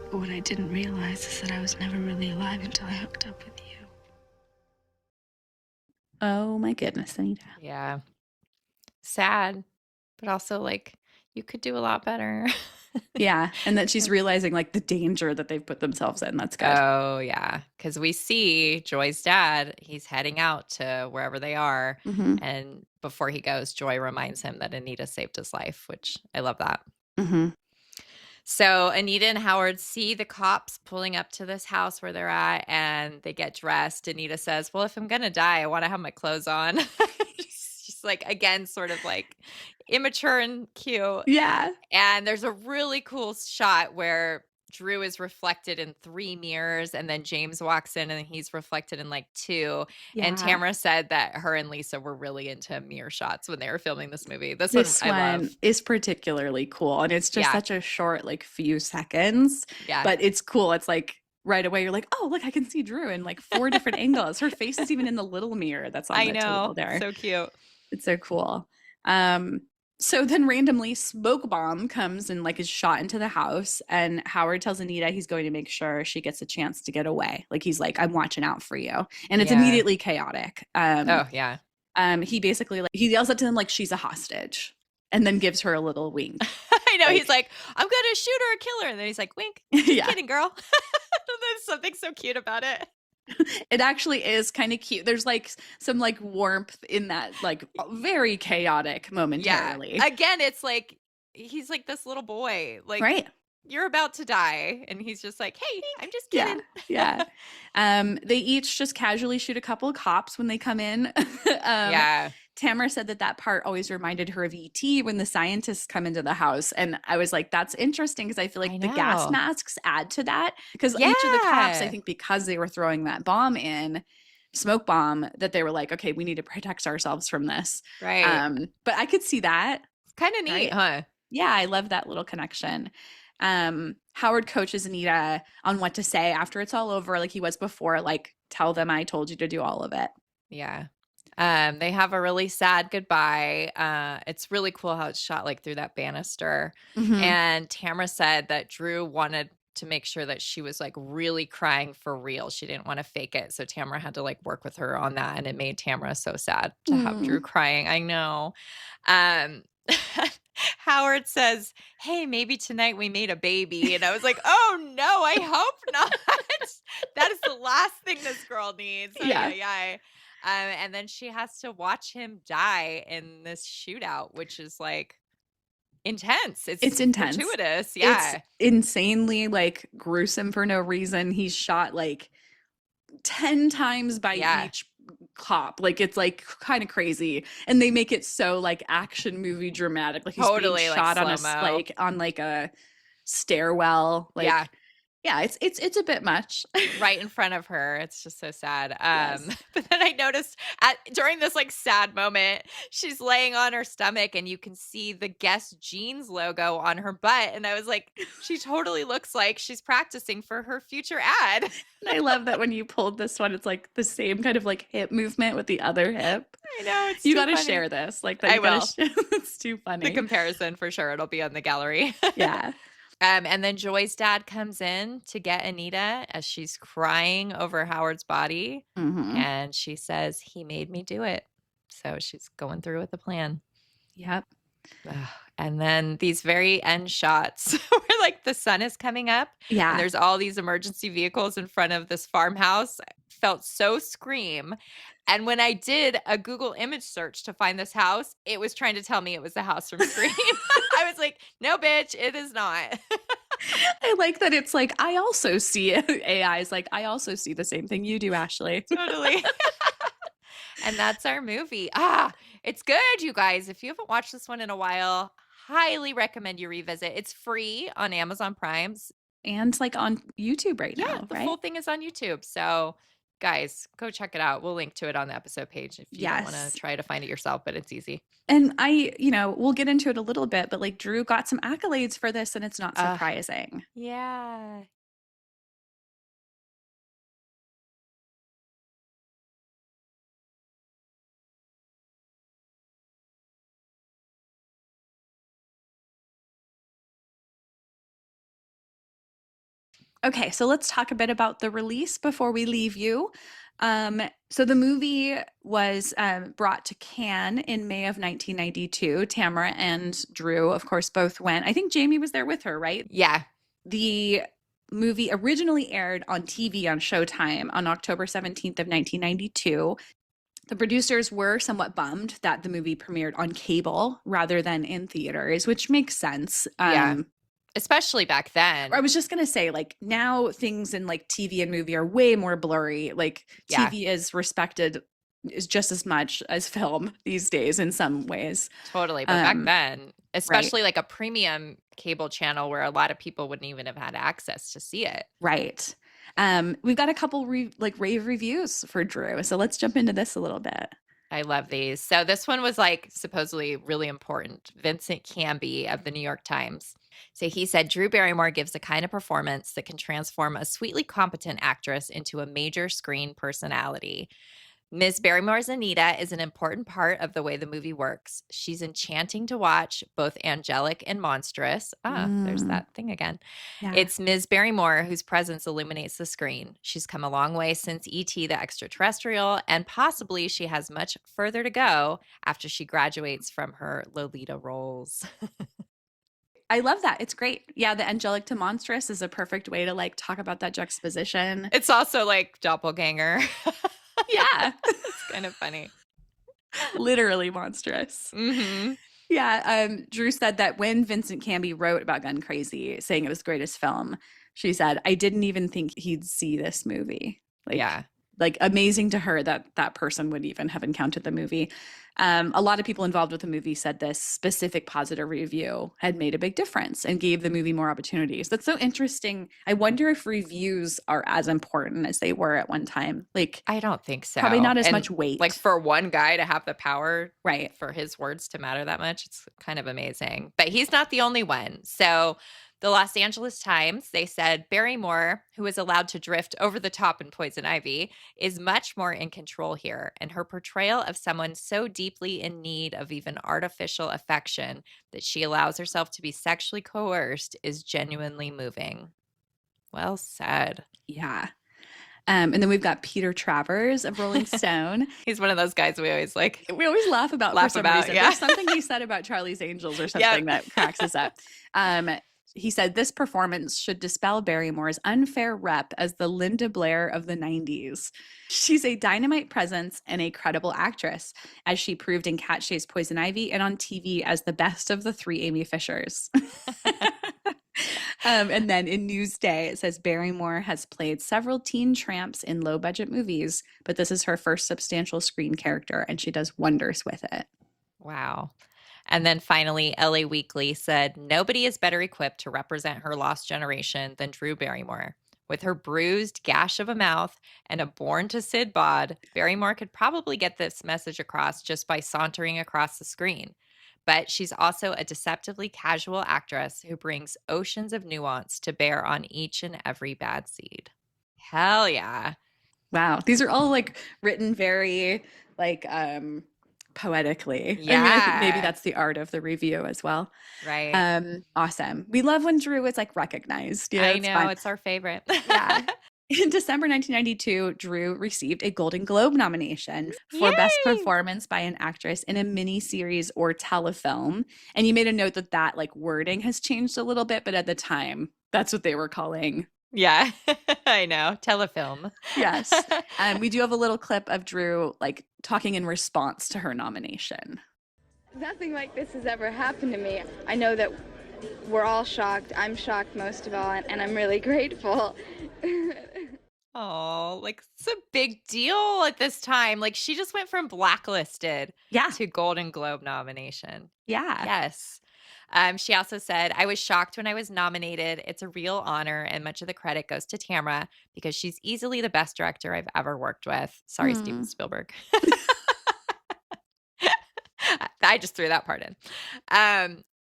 E: But what I didn't realize is that I was never really alive until I hooked up with you.
B: Oh my goodness, Anita.
A: Yeah. Sad, but also like, you could do a lot better.
B: Yeah. And that she's realizing like the danger that they've put themselves in. That's good.
A: Oh, yeah. Because we see Joy's dad, he's heading out to wherever they are.
B: Mm-hmm.
A: And before he goes, Joy reminds him that Anita saved his life, which I love that.
B: Mm-hmm.
A: So Anita and Howard see the cops pulling up to this house where they're at, and they get dressed. Anita says, well, if I'm going to die, I want to have my clothes on. Just like, again, sort of like immature and cute.
B: Yeah.
A: And there's a really cool shot where Drew is reflected in 3 mirrors, and then James walks in and he's reflected in like 2. And Tamara said that her and Lisa were really into mirror shots when they were filming this movie. This one I love.
B: Is particularly cool, and it's just such a short, like, few seconds.
A: Yeah.
B: But it's cool. It's like right away you're like, oh, look, I can see Drew in like 4 different angles. Her face is even in the little mirror that's on the table there.
A: So cute.
B: It's so cool. So then randomly Smoke Bomb comes and like is shot into the house, and Howard tells Anita he's going to make sure she gets a chance to get away. Like, he's like, I'm watching out for you. And it's immediately chaotic. He basically, like, he yells out to them like she's a hostage and then gives her a little wink.
A: I know, like, he's like, I'm gonna shoot her or kill her, and then he's like, wink. Just kidding, girl. There's something so cute about it.
B: It actually is kind of cute. There's like some like warmth in that, like, very chaotic momentarily.
A: Yeah. Again, it's like he's like this little boy, like,
B: right,
A: you're about to die, and he's just like, hey, I'm just kidding.
B: Yeah. They each just casually shoot a couple of cops when they come in. Tamara said that part always reminded her of E.T. when the scientists come into the house. And I was like, that's interesting, because I feel like the gas masks add to that. Because each of the cops, I think because they were throwing that bomb in, smoke bomb, that they were like, okay, we need to protect ourselves from this.
A: Right.
B: But I could see that.
A: It's kind of neat, huh?
B: Yeah, I love that little connection. Howard coaches Anita on what to say after it's all over, like he was before, like, tell them I told you to do all of it.
A: Yeah. They have a really sad goodbye. It's really cool how it's shot like through that banister.
B: Mm-hmm.
A: And Tamara said that Drew wanted to make sure that she was like really crying for real. She didn't want to fake it. So Tamara had to like work with her on that. And it made Tamara so sad to have Drew crying. I know. Howard says, hey, maybe tonight we made a baby. And I was like, oh no, I hope not. That is the last thing this girl needs.
B: Yeah.
A: And then she has to watch him die in this shootout, which is like intense. It's intense. Gratuitous. Yeah.
B: It's insanely like gruesome for no reason. He's shot like 10 times by each cop. Like, it's like kind of crazy. And they make it so like action movie dramatic. Like, he's totally being shot like on a stairwell. Like, yeah, it's a bit much.
A: Right in front of her. It's just so sad. But then I noticed during this like sad moment, she's laying on her stomach and you can see the Guess Jeans logo on her butt. And I was like, she totally looks like she's practicing for her future ad.
B: And I love that when you pulled this one, it's like the same kind of like hip movement with the other hip.
A: I know.
B: You got to share this. Like, that
A: I will.
B: It's too funny.
A: The comparison for sure. It'll be on the gallery.
B: Yeah.
A: And then Joy's dad comes in to get Anita as she's crying over Howard's body.
B: Mm-hmm.
A: And she says, he made me do it. So she's going through with the plan.
B: Yep.
A: And then these very end shots where like the sun is coming up.
B: Yeah.
A: And there's all these emergency vehicles in front of this farmhouse. I felt so Scream. And when I did a Google image search to find this house, it was trying to tell me it was the house from Scream. I was like, no, bitch, it is not.
B: I like that it's like, I also see it. AI is like, I also see the same thing you do, Ashley.
A: Totally. And that's our movie. It's good, you guys. If you haven't watched this one in a while, highly recommend you revisit. It's free on Amazon Primes.
B: And like on YouTube right now,
A: the full thing is on YouTube. So guys, go check it out. We'll link to it on the episode page if you don't want to try to find it yourself, but it's easy.
B: And we'll get into it a little bit, but like Drew got some accolades for this and it's not surprising.
A: Yeah.
B: Okay, so let's talk a bit about the release before we leave you. So the movie was brought to Cannes in May of 1992. Tamara and Drew, of course, both went. I think Jamie was there with her, right?
A: Yeah.
B: The movie originally aired on TV on Showtime on October 17th of 1992. The producers were somewhat bummed that the movie premiered on cable rather than in theaters, which makes sense.
A: Especially back then.
B: I was just going to say, like, now things in like TV and movie are way more blurry. Like, TV is respected is just as much as film these days in some ways.
A: Totally. But back then, especially like a premium cable channel where a lot of people wouldn't even have had access to see it.
B: Right. We've got a couple rave reviews for Drew. So let's jump into this a little bit.
A: I love these. So this one was like supposedly really important. Vincent Canby of the New York Times. So he said, Drew Barrymore gives a kind of performance that can transform a sweetly competent actress into a major screen personality. Ms. Barrymore's Anita is an important part of the way the movie works. She's enchanting to watch, both angelic and monstrous. There's that thing again.
B: Yeah.
A: It's Ms. Barrymore whose presence illuminates the screen. She's come a long way since E.T. the Extraterrestrial, and possibly she has much further to go after she graduates from her Lolita roles.
B: I love that. It's great. Yeah, the angelic to monstrous is a perfect way to like talk about that juxtaposition.
A: It's also like doppelganger.
B: Yeah.
A: It's kind of funny.
B: Literally monstrous.
A: Mm-hmm.
B: Yeah. Drew said that when Vincent Canby wrote about Gun Crazy, saying it was the greatest film, she said, I didn't even think he'd see this movie. Like amazing to her that that person would even have encountered the movie. A lot of people involved with the movie said this specific positive review had made a big difference and gave the movie more opportunities. That's so interesting. I wonder if reviews are as important as they were at one time. Like,
A: I don't think so.
B: Probably not as much weight.
A: Like for one guy to have the power,
B: right,
A: for his words to matter that much, it's kind of amazing. But he's not the only one. So the Los Angeles Times, they said Barrymore, who is allowed to drift over the top in Poison Ivy, is much more in control here, and her portrayal of someone so deeply in need of even artificial affection that she allows herself to be sexually coerced is genuinely moving. Well said.
B: Yeah. And then we've got Peter Travers of Rolling Stone.
A: He's one of those guys we always
B: laugh about for some reason.
A: Yeah.
B: There's something he said about Charlie's Angels or something that cracks us up. He said this performance should dispel Barrymore's unfair rep as the Linda Blair of the 90s. She's a dynamite presence and a credible actress, as she proved in Cat Shays Poison Ivy and on TV as the best of the three Amy Fishers. And then in Newsday, it says Barrymore has played several teen tramps in low-budget movies, but this is her first substantial screen character, and she does wonders with it.
A: Wow. And then finally, LA Weekly said, nobody is better equipped to represent her lost generation than Drew Barrymore. With her bruised gash of a mouth and a born to Sid bod, Barrymore could probably get this message across just by sauntering across the screen. But she's also a deceptively casual actress who brings oceans of nuance to bear on each and every bad seed. Hell yeah.
B: Wow. These are all like written very like poetically.
A: Yeah.
B: I mean, I think maybe that's the art of the review as well.
A: Right.
B: Awesome. We love when Drew is like recognized.
A: I know, it's our favorite.
B: Yeah. In December 1992, Drew received a Golden Globe nomination for Best Performance by an Actress in a Miniseries or Telefilm. And you made a note that that like wording has changed a little bit, but at the time, that's what they were calling.
A: Yeah, I know. Telefilm.
B: Yes. We do have a little clip of Drew like talking in response to her nomination.
G: Nothing like this has ever happened to me. I know that we're all shocked. I'm shocked most of all, and I'm really grateful.
A: Oh, like it's a big deal at this time. Like she just went from blacklisted to Golden Globe nomination.
B: Yeah.
A: Yes. She also said, I was shocked when I was nominated. It's a real honor, and much of the credit goes to Tamra because she's easily the best director I've ever worked with. Sorry, Steven Spielberg. I just threw that part in.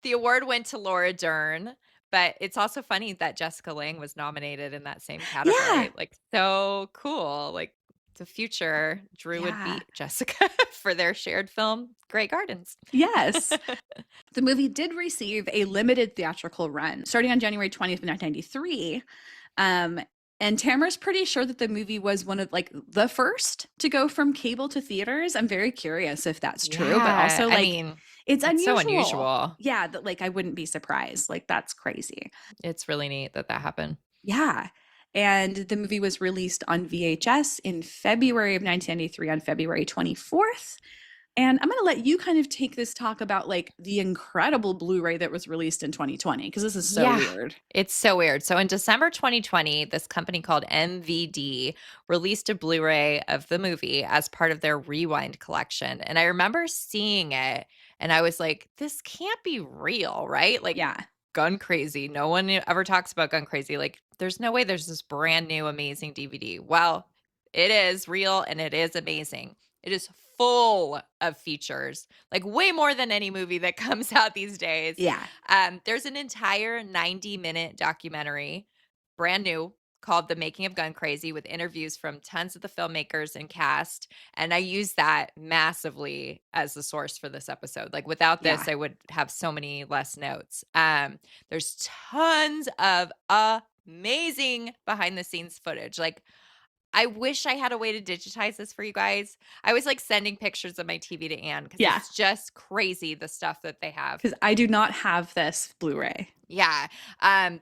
A: The award went to Laura Dern, but it's also funny that Jessica Lange was nominated in that same category.
B: Yeah.
A: Like, so cool. Like, the future, Drew would beat Jessica for their shared film, Grey Gardens.
B: Yes. The movie did receive a limited theatrical run starting on January 20th, 1993. And Tamara's pretty sure that the movie was one of like the first to go from cable to theaters. I'm very curious if that's true, but also like, I mean, it's unusual.
A: So unusual.
B: Yeah. That like, I wouldn't be surprised. Like that's crazy.
A: It's really neat that happened.
B: Yeah. And the movie was released on VHS in February of 1993 on February 24th. And I'm going to let you kind of take this talk about like the incredible Blu-ray that was released in 2020, because this is so weird.
A: It's so weird. So in December 2020, this company called MVD released a Blu-ray of the movie as part of their Rewind collection. And I remember seeing it and I was like, this can't be real, right? Like, Gun Crazy. No one ever talks about Gun Crazy. Like, there's no way there's this brand new amazing DVD. Well, it is real and it is amazing. It is full of features, like way more than any movie that comes out these days.
B: Yeah.
A: There's an entire 90-minute documentary, brand new, called The Making of Gun Crazy, with interviews from tons of the filmmakers and cast. And I use that massively as the source for this episode. Like, without this,
B: Yeah.
A: I would have so many less notes. There's tons of amazing behind the scenes footage. Like, I wish I had a way to digitize this for you guys. I was like sending pictures of my TV to Anne because
B: Yeah.
A: it's just crazy the stuff that they have.
B: Because I do not have this Blu-ray.
A: Yeah.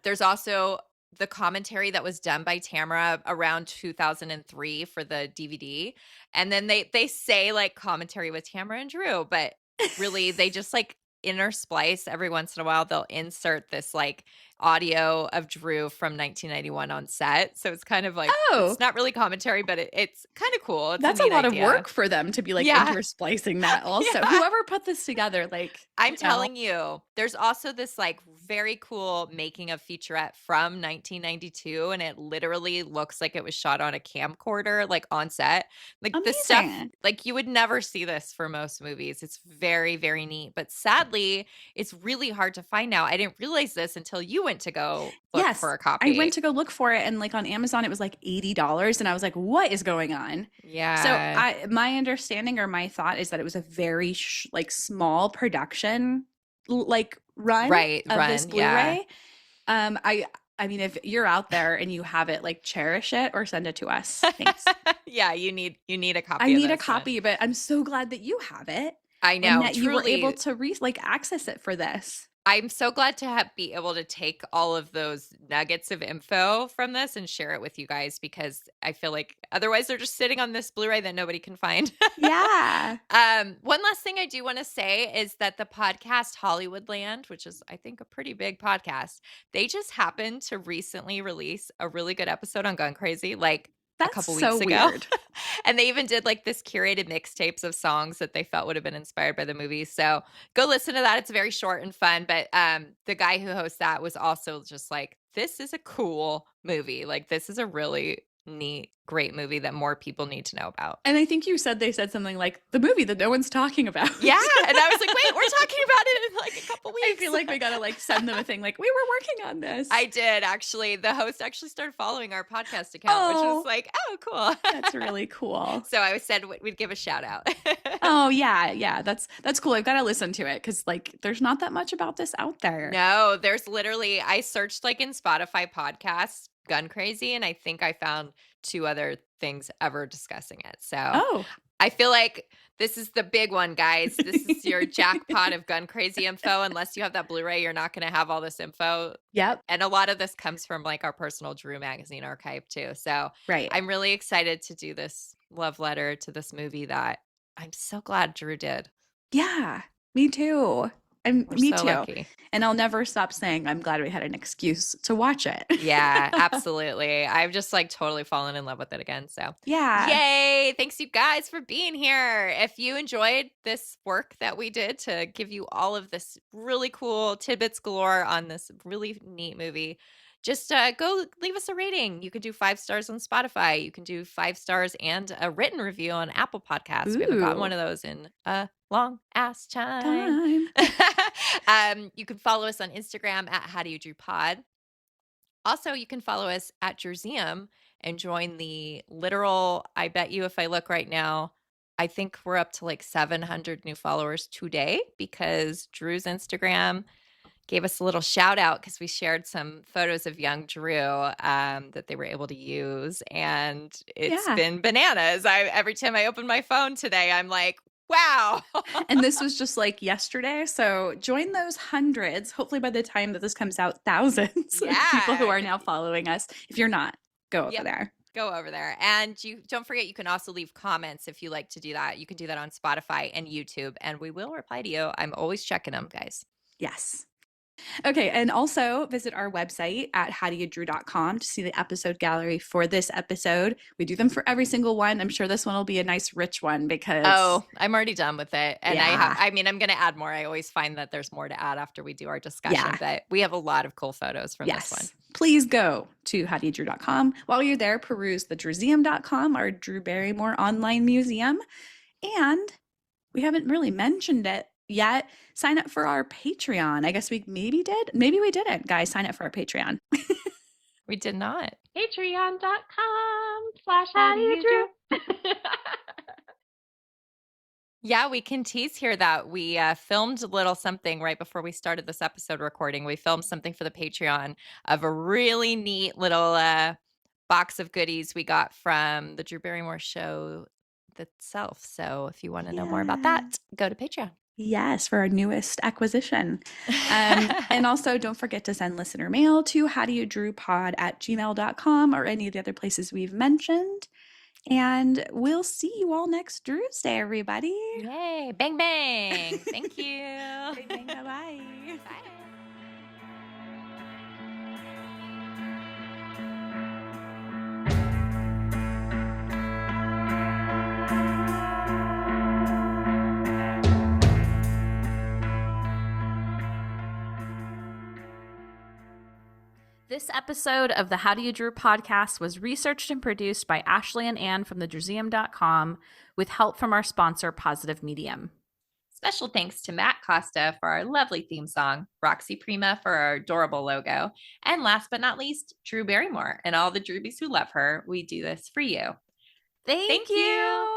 A: There's also the commentary that was done by Tamara around 2003 for the DVD. And then they say like commentary with Tamara and Drew, but really they just like intersplice every once in a while. They'll insert this like audio of Drew from 1991 on set. So it's kind of like, it's not really commentary, but it's kind of cool. It's
B: That's
A: a
B: a
A: neat
B: lot
A: idea.
B: of work for them to be like
A: Yeah.
B: intersplicing that also.
A: Yeah.
B: Whoever put this together, like,
A: I'm telling you, there's also this like very cool making of featurette from 1992, and it literally looks like it was shot on a camcorder, like on set. Like the stuff,
B: Amazing.
A: like you would never see this for most movies. It's very, very neat. But sadly, it's really hard to find now. I didn't realize this until you went to go look
B: Yes,
A: for a copy.
B: I went to go look for it, and like on Amazon, it was like $80, and I was like, "What is going on?"
A: Yeah.
B: So my understanding or my thought is that it was a very like small production, like run
A: Right,
B: of this
A: run, yeah.
B: Blu-ray. I mean, if you're out there and you have it, like cherish it or send it to us. Thanks.
A: Yeah, you need a copy.
B: I
A: of
B: need a
A: this one.
B: copy, but I'm so glad that you have it.
A: I know.
B: And that you were
A: truly.
B: able to like access it for this.
A: I'm so glad to be able to take all of those nuggets of info from this and share it with you guys, because I feel like otherwise they're just sitting on this Blu-ray that nobody can find.
B: Yeah.
A: One last thing I do want to say is that the podcast Hollywoodland, which is I think a pretty big podcast, they just happened to recently release a really good episode on Gun Crazy, like
B: That's
A: a couple
B: so
A: weeks ago.
B: weird.
A: And they even did like this curated mixtapes of songs that they felt would have been inspired by the movie. So go listen to that. It's very short and fun. But the guy who hosts that was also just like, this is a cool movie. Like, this is a really neat, great movie that more people need to know about.
B: And I think they said something like the movie that no one's talking about.
A: Yeah. And I was like, wait, we're talking about it in like a couple weeks.
B: I feel like we gotta like send them a thing like we were working on this.
A: I did actually. The host actually started following our podcast account, which
B: Oh.
A: was like, oh, cool.
B: That's really cool.
A: So I said we'd give a shout out.
B: Oh yeah, that's cool. I've got to listen to it because like there's not that much about this out there.
A: No, there's literally, I searched like in Spotify podcasts, Gun Crazy, and I think I found 2 other things ever discussing it. So
B: Oh,
A: I feel like this is the big one, guys. This is your jackpot of Gun Crazy info. Unless you have that Blu-ray, you're not going to have all this info.
B: yep,
A: And a lot of this comes from like our personal Drew Magazine archive too. So
B: right.
A: I'm really excited to do this love letter to this movie that I'm so glad Drew did.
B: Yeah, me too. And
A: We're
B: me
A: so
B: too.
A: lucky.
B: And I'll never stop saying I'm glad we had an excuse to watch it.
A: Yeah, absolutely. I've just like totally fallen in love with it again. So
B: Yeah.
A: yay. Thanks you guys for being here. If you enjoyed this work that we did to give you all of this really cool tidbits galore on this really neat movie, just go leave us a rating. You can do 5 stars on Spotify. You can do 5 stars and a written review on Apple Podcasts. We haven't gotten
B: Ooh.
A: one of those in a long ass time.
B: Time.
A: You can follow us on Instagram at How Do You Drew Pod. Also, you can follow us at Jerseum and join the literal, I bet you if I look right now, I think we're up to like 700 new followers today because Drew's Instagram gave us a little shout out because we shared some photos of young Drew that they were able to use. And it's
B: Yeah.
A: been bananas. Every time I open my phone today, I'm like, wow.
B: And this was just like yesterday. So join those hundreds. Hopefully by the time that this comes out, thousands of people who
A: Yeah.
B: are now following us. If you're not, go over
A: Yep.
B: there.
A: Go over there. And you don't forget, you can also leave comments if you like to do that. You can do that on Spotify and YouTube, and we will reply to you. I'm always checking them, guys.
B: Yes. Okay, and also visit our website at howdoyoudrew.com to see the episode gallery for this episode. We do them for every single one. I'm sure this one will be a nice rich one because
A: I'm already done with it. And I'm going to add more. I always find that there's more to add after we do our discussion, but we have a lot of cool photos from this one.
B: Please go to howdoyoudrew.com. While you're there, peruse the drewseum.com, our Drew Barrymore online museum. And we haven't really mentioned it yet. Sign up for our Patreon. I guess we maybe did. Maybe we didn't. Guys, sign up for our Patreon.
A: We did not.
E: Patreon.com/howdoyoudrew.
A: Yeah, we can tease here that we filmed a little something right before we started this episode recording. We filmed something for the Patreon of a really neat little box of goodies we got from the Drew Barrymore show itself. So if you want to know more about that, go to Patreon.
B: Yes, for our newest acquisition. And also don't forget to send listener mail to howdoyoudrewpod@gmail.com or any of the other places we've mentioned. And we'll see you all next Drewsday, everybody.
A: Yay. Bang, bang. Thank you.
B: Bang, bang, bye-bye.
A: Bye.
H: This episode of the How Do You Drew podcast was researched and produced by Ashley and Ann from thedrewseum.com with help from our sponsor, Positive Medium.
A: Special thanks to Matt Costa for our lovely theme song, Roxy Prima for our adorable logo, and last but not least, Drew Barrymore and all the Drewbies who love her. We do this for you. Thank you.